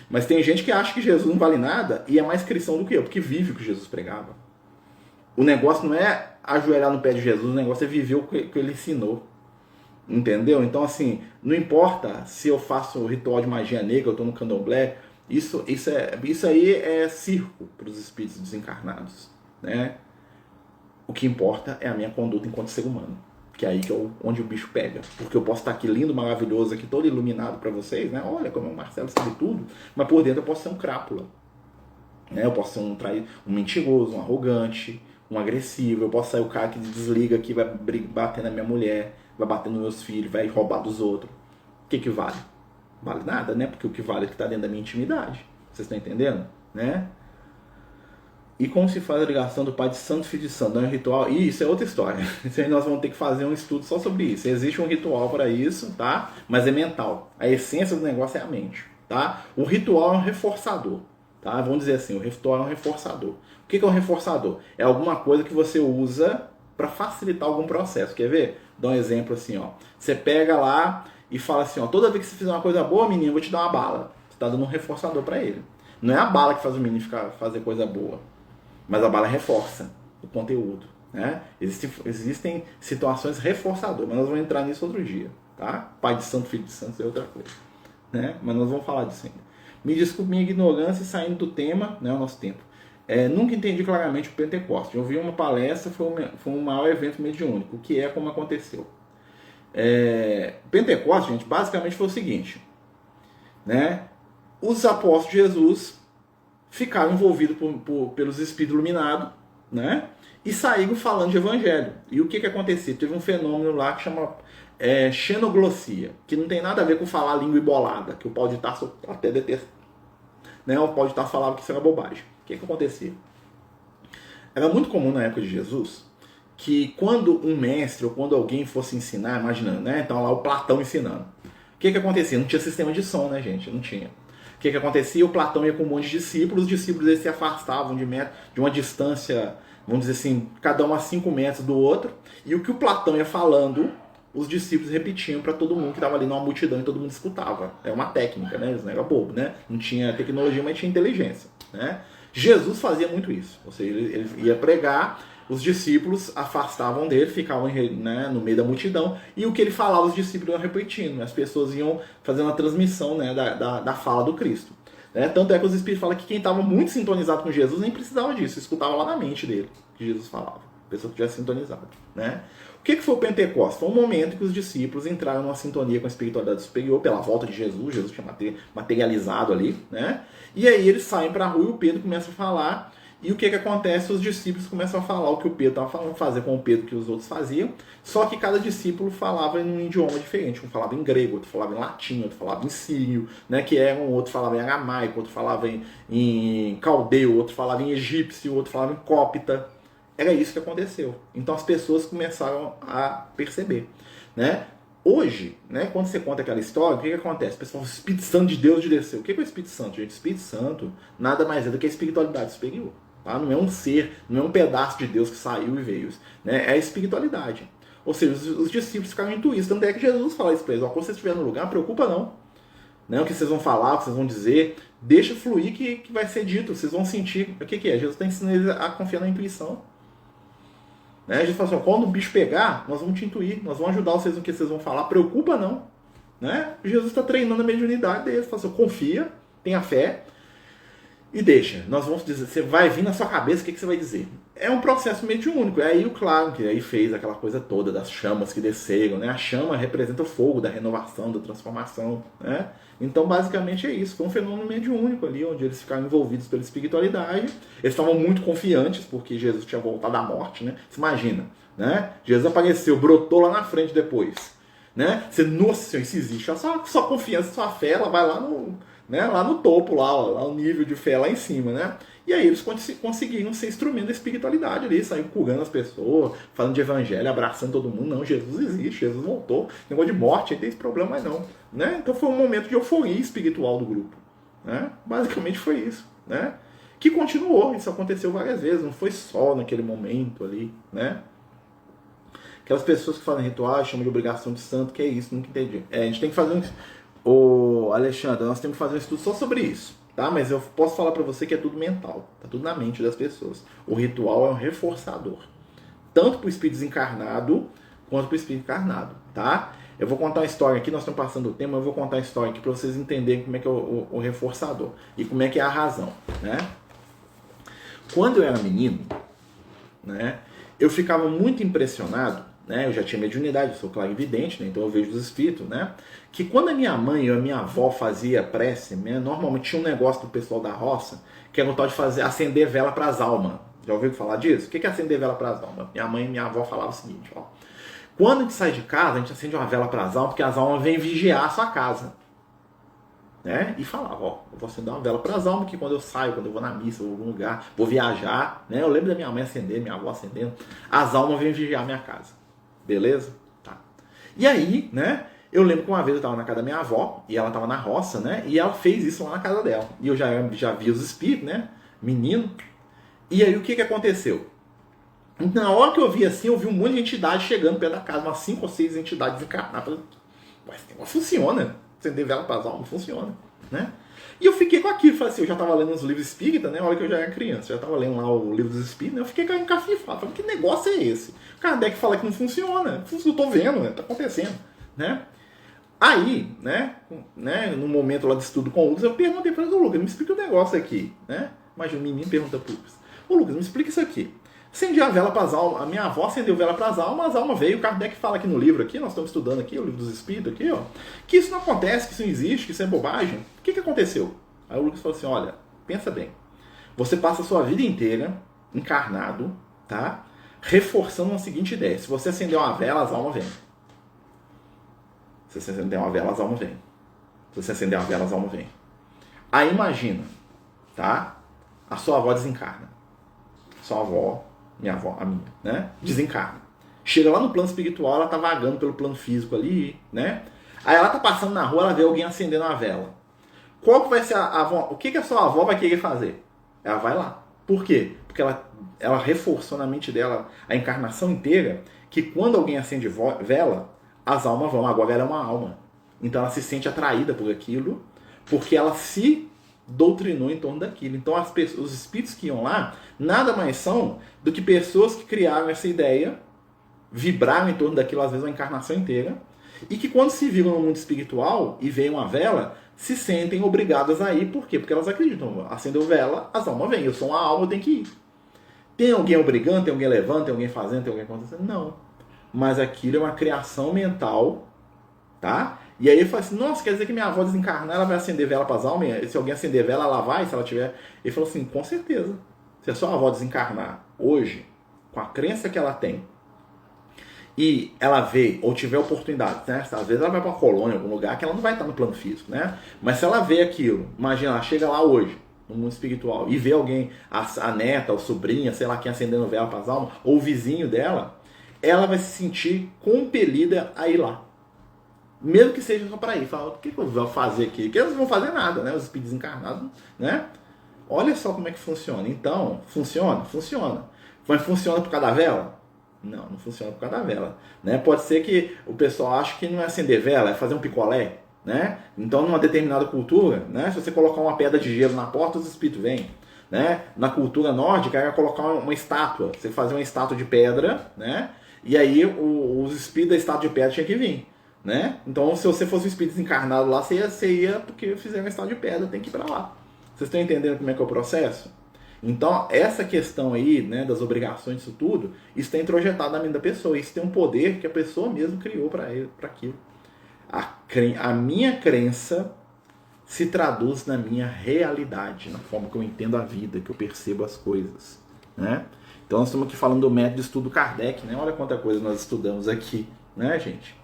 A: Mas tem gente que acha que Jesus não vale nada e é mais cristão do que eu, porque vive o que Jesus pregava. O negócio não é ajoelhar no pé de Jesus, o negócio é viver o que ele ensinou. Entendeu? Então, assim, não importa se eu faço o ritual de magia negra, eu estou no candomblé, isso aí é circo para os espíritos desencarnados. Né? O que importa é a minha conduta enquanto ser humano. Que é aí que onde o bicho pega. Porque eu posso estar aqui lindo, maravilhoso, aqui todo iluminado para vocês, né? Olha como o Marcelo sabe tudo. Mas por dentro eu posso ser um crápula. Né? Eu posso ser um mentiroso, um arrogante, um agressivo, eu posso sair o cara que desliga aqui, vai bater na minha mulher, vai bater nos meus filhos, vai roubar dos outros. O que vale? Vale nada, né? Porque o que vale é o que está dentro da minha intimidade. Vocês estão entendendo? Né? E como se faz a ligação do Pai de Santo e Filho de Santo? Não é um ritual? E isso é outra história. Isso aí nós vamos ter que fazer um estudo só sobre isso. Existe um ritual para isso, tá? Mas é mental. A essência do negócio é a mente, tá? O ritual é um reforçador, tá? Vamos dizer assim, o ritual é um reforçador. O que é um reforçador? É alguma coisa que você usa para facilitar algum processo. Quer ver? Dá um exemplo assim, ó. Você pega lá e fala assim, ó, toda vez que você fizer uma coisa boa, menino, eu vou te dar uma bala. Você está dando um reforçador para ele. Não é a bala que faz o menino fazer coisa boa. Mas a bala reforça o conteúdo, né? Existem situações reforçadoras, mas nós vamos entrar nisso outro dia, tá? Pai de santo, filho de santo é outra coisa, né? Mas nós vamos falar disso ainda. Me desculpe minha ignorância saindo do tema, né? O nosso tempo. Nunca entendi claramente o Pentecostes. Eu vi uma palestra, foi um maior evento mediúnico. O que é, como aconteceu. Pentecostes, gente, basicamente foi o seguinte, né? Os apóstolos de Jesus ficaram envolvidos pelos espíritos iluminados, né? E saíram falando de evangelho. E o que acontecia? Teve um fenômeno lá que chama xenoglossia, que não tem nada a ver com falar língua embolada, que o Paulo de Tarso até detesta. Né? O Paulo de Tarso falava que isso era bobagem. O que acontecia? Era muito comum na época de Jesus que quando um mestre ou quando alguém fosse ensinar, imaginando, né? Então lá o Platão ensinando. O que acontecia? Não tinha sistema de som, né, gente? Não tinha. O que acontecia? O Platão ia com um monte de discípulos, os discípulos eles se afastavam de uma distância, vamos dizer assim, cada um a 5 metros do outro, e o que o Platão ia falando, os discípulos repetiam para todo mundo que estava ali numa multidão e todo mundo escutava. É uma técnica, né? Eles não era bobo, né? Não tinha tecnologia, mas tinha inteligência, né? Jesus fazia muito isso, ou seja, ele ia pregar, os discípulos afastavam dele, ficavam, né, no meio da multidão, e o que ele falava, os discípulos iam repetindo, as pessoas iam fazendo a transmissão, né, da fala do Cristo. Né? Tanto é que os espíritos falam que quem estava muito sintonizado com Jesus nem precisava disso, escutava lá na mente dele que Jesus falava, a pessoa que tivesse sintonizado. Né? O que foi o Pentecostes? Foi um momento que os discípulos entraram numa sintonia com a espiritualidade superior, pela volta de Jesus, Jesus tinha materializado ali, né? E aí eles saem para a rua e o Pedro começa a falar. E o que acontece? Os discípulos começam a falar o que o Pedro estava falando, fazer com o Pedro que os outros faziam, só que cada discípulo falava em um idioma diferente. Um falava em grego, outro falava em latim, outro falava em sírio, né, que era outro falava em aramaico, outro falava em caldeu, outro falava em egípcio, outro falava em cópita. Era isso que aconteceu. Então as pessoas começaram a perceber. Né? Hoje, né, quando você conta aquela história, o que acontece? O pessoal fala, o Espírito Santo de Deus desceu. O que é o Espírito Santo, gente? O Espírito Santo nada mais é do que a espiritualidade superior. Tá? Não é um ser, não é um pedaço de Deus que saiu e veio. Né? É a espiritualidade. Ou seja, os discípulos ficaram intuídos. Tanto é que Jesus fala isso para eles. Quando vocês estiverem no lugar, não preocupa não. Né? O que vocês vão falar, o que vocês vão dizer, deixa fluir que vai ser dito. Vocês vão sentir. O que é? Jesus está ensinando eles a confiar na intuição. Né? A gente fala assim, quando o bicho pegar, nós vamos te intuir, nós vamos ajudar vocês no que vocês vão falar, preocupa não. Né? Jesus está treinando a mediunidade deles, fala assim, confia, tenha fé e deixa. Nós vamos dizer, você vai vir na sua cabeça, o que você vai dizer? É um processo mediúnico. É aí, claro, que aí fez aquela coisa toda das chamas que desceram. Né? A chama representa o fogo da renovação, da transformação. Né? Então, basicamente é isso. Foi um fenômeno mediúnico ali, onde eles ficaram envolvidos pela espiritualidade. Eles estavam muito confiantes, porque Jesus tinha voltado da morte. Né? Você imagina, né? Jesus apareceu, brotou lá na frente depois. Né? Você, nossa senhora, isso existe. A sua confiança, a sua fé, ela vai lá no, né? Lá no topo, lá o nível de fé lá em cima. Né? E aí eles conseguiram ser instrumento da espiritualidade ali, saíram curando as pessoas, falando de evangelho, abraçando todo mundo. Não, Jesus existe, Jesus voltou. Negócio de morte, aí tem esse problema mais não. Né? Então foi um momento de euforia espiritual do grupo. Né? Basicamente foi isso. Né? Que continuou, isso aconteceu várias vezes, não foi só naquele momento ali. Né? Aquelas pessoas que fazem rituais, chamam de obrigação de santo, que é isso, nunca entendi. A gente tem que fazer Ô Alexandre, nós temos que fazer um estudo só sobre isso. Tá? Mas eu posso falar para você que é tudo mental, tá tudo na mente das pessoas. O ritual é um reforçador, tanto para o espírito desencarnado quanto para o espírito encarnado, tá? Eu vou contar uma história aqui, nós estamos passando o tema, eu vou contar uma história aqui para vocês entenderem como é que é o reforçador e como é que é a razão, né? Quando eu era menino, né, eu ficava muito impressionado, né? Eu já tinha mediunidade, eu sou clarividente, né? Então eu vejo os espíritos, né? Que quando a minha mãe ou a minha avó fazia prece, né? Normalmente tinha um negócio do pessoal da roça, que era o tal de acender vela para as almas. Já ouviu falar disso? O que é acender vela para as almas? Minha mãe e minha avó falavam o seguinte, ó. Quando a gente sai de casa, a gente acende uma vela para as almas, porque as almas vêm vigiar a sua casa. Né? E falava, ó, eu vou acender uma vela para as almas, que quando eu saio, quando eu vou na missa, vou em algum lugar, vou viajar, né? Eu lembro da minha mãe acendendo, minha avó acendendo, as almas vêm vigiar a minha casa. Beleza? Tá. E aí, né? Eu lembro que uma vez eu estava na casa da minha avó, e ela estava na roça, né? E ela fez isso lá na casa dela. E eu já vi os espíritos, né? Menino. E aí o que aconteceu? Na hora que eu vi assim, eu vi um monte de entidade chegando perto da casa, umas 5 ou 6 entidades encarnadas. Mas esse negócio funciona. Acender vela para as almas funciona, né? E eu fiquei com aquilo, falei assim, eu já estava lendo os livros espíritas, né? Na hora que eu já era criança, já estava lendo lá o livro dos espíritos, né? Eu fiquei encafifado, falei, que negócio é esse? O Kardec fala que não funciona, eu tô vendo, né? Tá acontecendo, né? Aí, né, no momento lá de estudo com o Lucas, eu perguntei para o Lucas, me explica o negócio aqui, né? Imagina, o menino pergunta pro Lucas, ô Lucas, me explica isso aqui. Acendi a vela para as almas, a minha avó acendeu vela para as almas veio, o Kardec fala aqui no livro, aqui, nós estamos estudando aqui, o livro dos espíritos aqui, ó, que isso não acontece, que isso não existe, que isso é bobagem. O que aconteceu? Aí o Lucas falou assim, olha, pensa bem, você passa a sua vida inteira encarnado, tá? Reforçando uma seguinte ideia, se você acender uma vela, as almas vêm. Se você acender uma vela, as almas vêm. Se você acender uma vela, as almas vêm. Aí imagina, tá? A sua avó desencarna. Sua avó, minha avó, a minha, né? Desencarna. Chega lá no plano espiritual, ela tá vagando pelo plano físico ali, né? Aí ela tá passando na rua, ela vê alguém acendendo uma vela. Qual que vai ser o que a sua avó vai querer fazer? Ela vai lá. Por quê? Porque ela reforçou na mente dela a encarnação inteira que quando alguém acende vela, as almas vão. Agora ela é uma alma. Então ela se sente atraída por aquilo, porque ela se doutrinou em torno daquilo. Então os espíritos que iam lá nada mais são do que pessoas que criaram essa ideia, vibraram em torno daquilo, às vezes uma encarnação inteira, e que quando se viram no mundo espiritual e veem uma vela, se sentem obrigadas a ir. Por quê? Porque elas acreditam. Acendeu vela, as almas vêm. Eu sou uma alma, eu tenho que ir. Tem alguém obrigando, tem alguém levando, tem alguém fazendo, tem alguém acontecendo? Não. Mas aquilo é uma criação mental, tá? E aí ele fala assim, nossa, quer dizer que minha avó desencarnar, ela vai acender vela para as almas? Se alguém acender vela, ela vai, se ela tiver... Ele falou assim, com certeza. Se a sua avó desencarnar hoje, com a crença que ela tem, e ela vê, ou tiver oportunidade, né? Às vezes ela vai para uma colônia, algum lugar, que ela não vai estar no plano físico, né? Mas se ela vê aquilo, imagina, ela chega lá hoje, no mundo espiritual, e vê alguém, a neta, ou sobrinha, sei lá quem, acendendo vela para as almas, ou o vizinho dela, ela vai se sentir compelida a ir lá. Mesmo que seja só para ir. Fala, o que eu vou fazer aqui? Porque eles não vão fazer nada, né? Os espíritos encarnados, né? Olha só como é que funciona. Então, funciona? Funciona. Mas funciona por causa da vela? Não, não funciona por causa da vela. Né? Pode ser que o pessoal ache que não é acender vela, é fazer um picolé. Né? Então, numa determinada cultura, né? Se você colocar uma pedra de gelo na porta, os espíritos vêm. Né? Na cultura nórdica, é colocar uma estátua. Você fazer uma estátua de pedra, né? E aí os espíritos da estátua de pedra tinham que vir. Né? Então, se você fosse um espírito desencarnado lá, você ia porque fizeram um estado de pedra, tem que ir para lá. Vocês estão entendendo como é que é o processo? Então, essa questão aí, né, das obrigações disso tudo, isso está introjetado na mente da pessoa. Isso tem um poder que a pessoa mesmo criou para aquilo. A minha crença se traduz na minha realidade, na forma que eu entendo a vida, que eu percebo as coisas. Né? Então, nós estamos aqui falando do método de estudo Kardec. Né? Olha quanta coisa nós estudamos aqui, né, gente?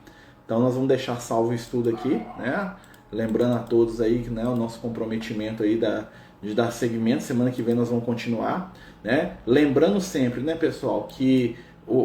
A: Então nós vamos deixar salvo o estudo aqui, né? Lembrando a todos aí, né, o nosso comprometimento aí de dar seguimento. Semana que vem nós vamos continuar, né? Lembrando sempre, né, pessoal, que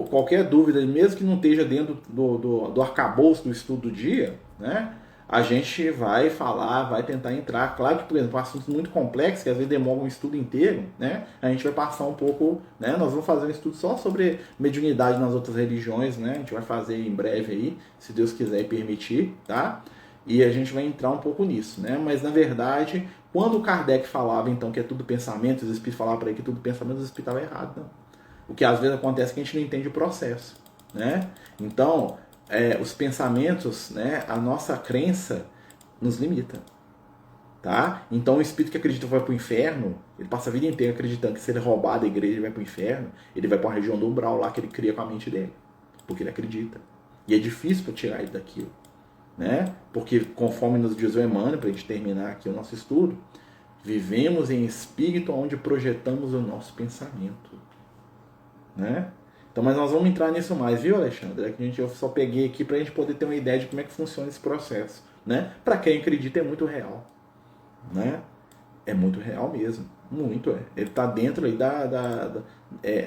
A: qualquer dúvida, mesmo que não esteja dentro do arcabouço do estudo do dia, né? A gente vai falar, vai tentar entrar. Claro que, por exemplo, um assunto muito complexo, que às vezes demora um estudo inteiro, né? A gente vai passar um pouco, né? Nós vamos fazer um estudo só sobre mediunidade nas outras religiões, né? A gente vai fazer em breve aí, se Deus quiser e permitir, tá? E a gente vai entrar um pouco nisso, né? Mas, na verdade, quando o Kardec falava, então, que é tudo pensamento, os espíritos falavam para ele que tudo pensamento, os espíritos estavam errados, não. O que às vezes acontece é que a gente não entende o processo, né? Então... os pensamentos, né, a nossa crença nos limita, tá? Então o espírito que acredita que vai para o inferno, ele passa a vida inteira acreditando que se ele roubar da igreja ele vai para o inferno, ele vai para uma região do umbral lá que ele cria com a mente dele, porque ele acredita. E é difícil para tirar ele daquilo, né? Porque conforme nos diz o Emmanuel, para a gente terminar aqui o nosso estudo, vivemos em espírito onde projetamos o nosso pensamento. né? Então, mas nós vamos entrar nisso mais, viu, Alexandre? É que eu só peguei aqui para a gente poder ter uma ideia de como é que funciona esse processo, né? Para quem acredita, é muito real, né? É muito real mesmo, muito é. Ele está dentro aí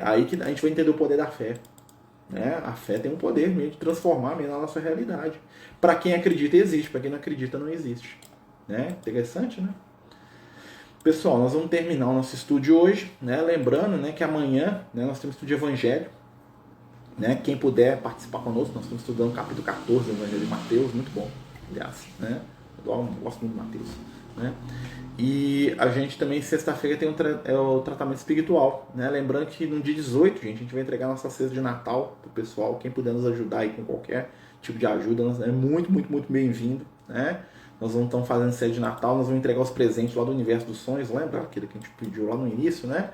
A: aí que a gente vai entender o poder da fé, né? A fé tem um poder mesmo de transformar mesmo a nossa realidade. Para quem acredita, existe. Para quem não acredita, não existe, né? Interessante, né? Pessoal, nós vamos terminar o nosso estudo hoje, né? Lembrando, né, que amanhã, né, nós temos estudo de Evangelho, né? Quem puder participar conosco, nós estamos estudando o capítulo 14 do Evangelho de Mateus, muito bom, aliás, né? Eu gosto muito de Mateus, né? E a gente também, sexta-feira, tem o tratamento espiritual, né? Lembrando que no dia 18, gente, a gente vai entregar nossa cesta de Natal pro pessoal. Quem puder nos ajudar aí com qualquer tipo de ajuda, é muito, muito, muito bem-vindo, né? Nós vamos estar fazendo ceia de Natal, nós vamos entregar os presentes lá do Universo dos Sonhos, lembra? Aquele que a gente pediu lá no início, né?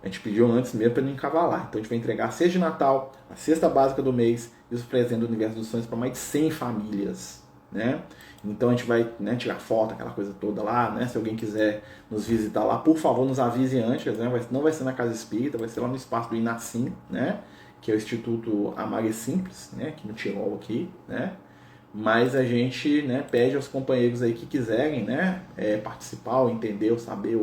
A: A gente pediu antes mesmo para não encavalar. Então a gente vai entregar a cesta de Natal, a cesta básica do mês e os presentes do Universo dos Sonhos para mais de 100 famílias, né? Então a gente vai, né, tirar foto, aquela coisa toda lá, né? Se alguém quiser nos visitar lá, por favor, nos avise antes, né? Não vai ser na Casa Espírita, vai ser lá no espaço do Inacim, né? Que é o Instituto Amare Simples, né? Aqui no Tirol, aqui, né? Mas a gente, né, pede aos companheiros aí que quiserem, né, participar, ou entender, ou saber,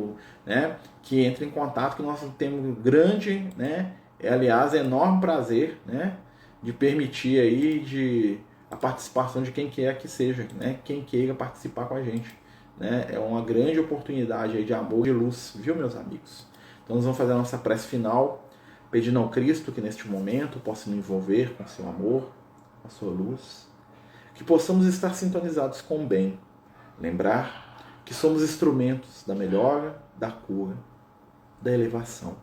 A: né, que entrem em contato, que nós temos grande, né, aliás, enorme prazer, né, de permitir aí a participação de quem quer que seja, né, quem queira participar com a gente, né, é uma grande oportunidade aí de amor e luz, viu, meus amigos? Então nós vamos fazer a nossa prece final, pedindo ao Cristo que neste momento possa nos envolver com seu amor, com a sua luz, que possamos estar sintonizados com o bem, lembrar que somos instrumentos da melhora, da cura, da elevação.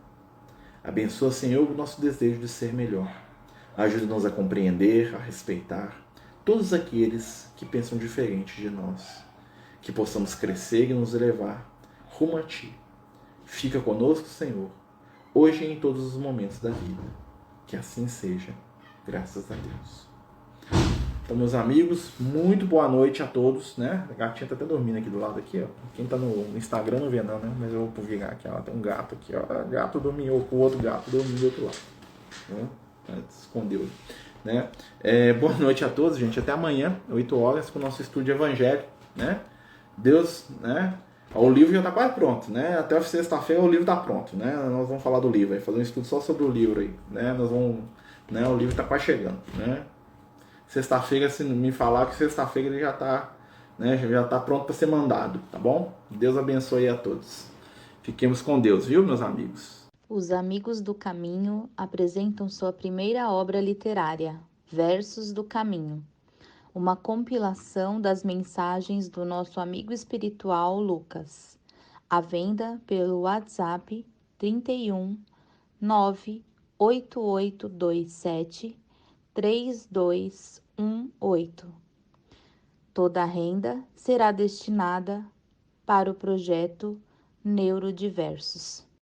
A: Abençoa, Senhor, o nosso desejo de ser melhor. Ajuda-nos a compreender, a respeitar todos aqueles que pensam diferente de nós. Que possamos crescer e nos elevar rumo a Ti. Fica conosco, Senhor, hoje e em todos os momentos da vida. Que assim seja, graças a Deus. Então, meus amigos, muito boa noite a todos, né? A gatinha tá até dormindo aqui do lado aqui, ó. Quem tá no Instagram não vê não, né? Mas eu vou virar aqui, ó. Tem um gato aqui, ó. O gato dormiu com o outro gato dormindo do outro lado. Né? Escondeu, né? Boa noite a todos, gente. Até amanhã, 8 horas, com o nosso estudo de Evangelho, né? Deus, né? O livro já tá quase pronto, né? Até sexta-feira o livro tá pronto, né? Nós vamos falar do livro aí, fazer um estudo só sobre o livro aí, né? Nós vamos, né? O livro tá quase chegando, né? Sexta-feira, se me falar que sexta-feira ele já está, né, já tá pronto para ser mandado, tá bom? Deus abençoe a todos. Fiquemos com Deus, viu, meus amigos?
E: Os Amigos do Caminho apresentam sua primeira obra literária, Versos do Caminho, uma compilação das mensagens do nosso amigo espiritual Lucas, à venda pelo WhatsApp 31 98827 3218. Toda a renda será destinada para o projeto Neurodiversos.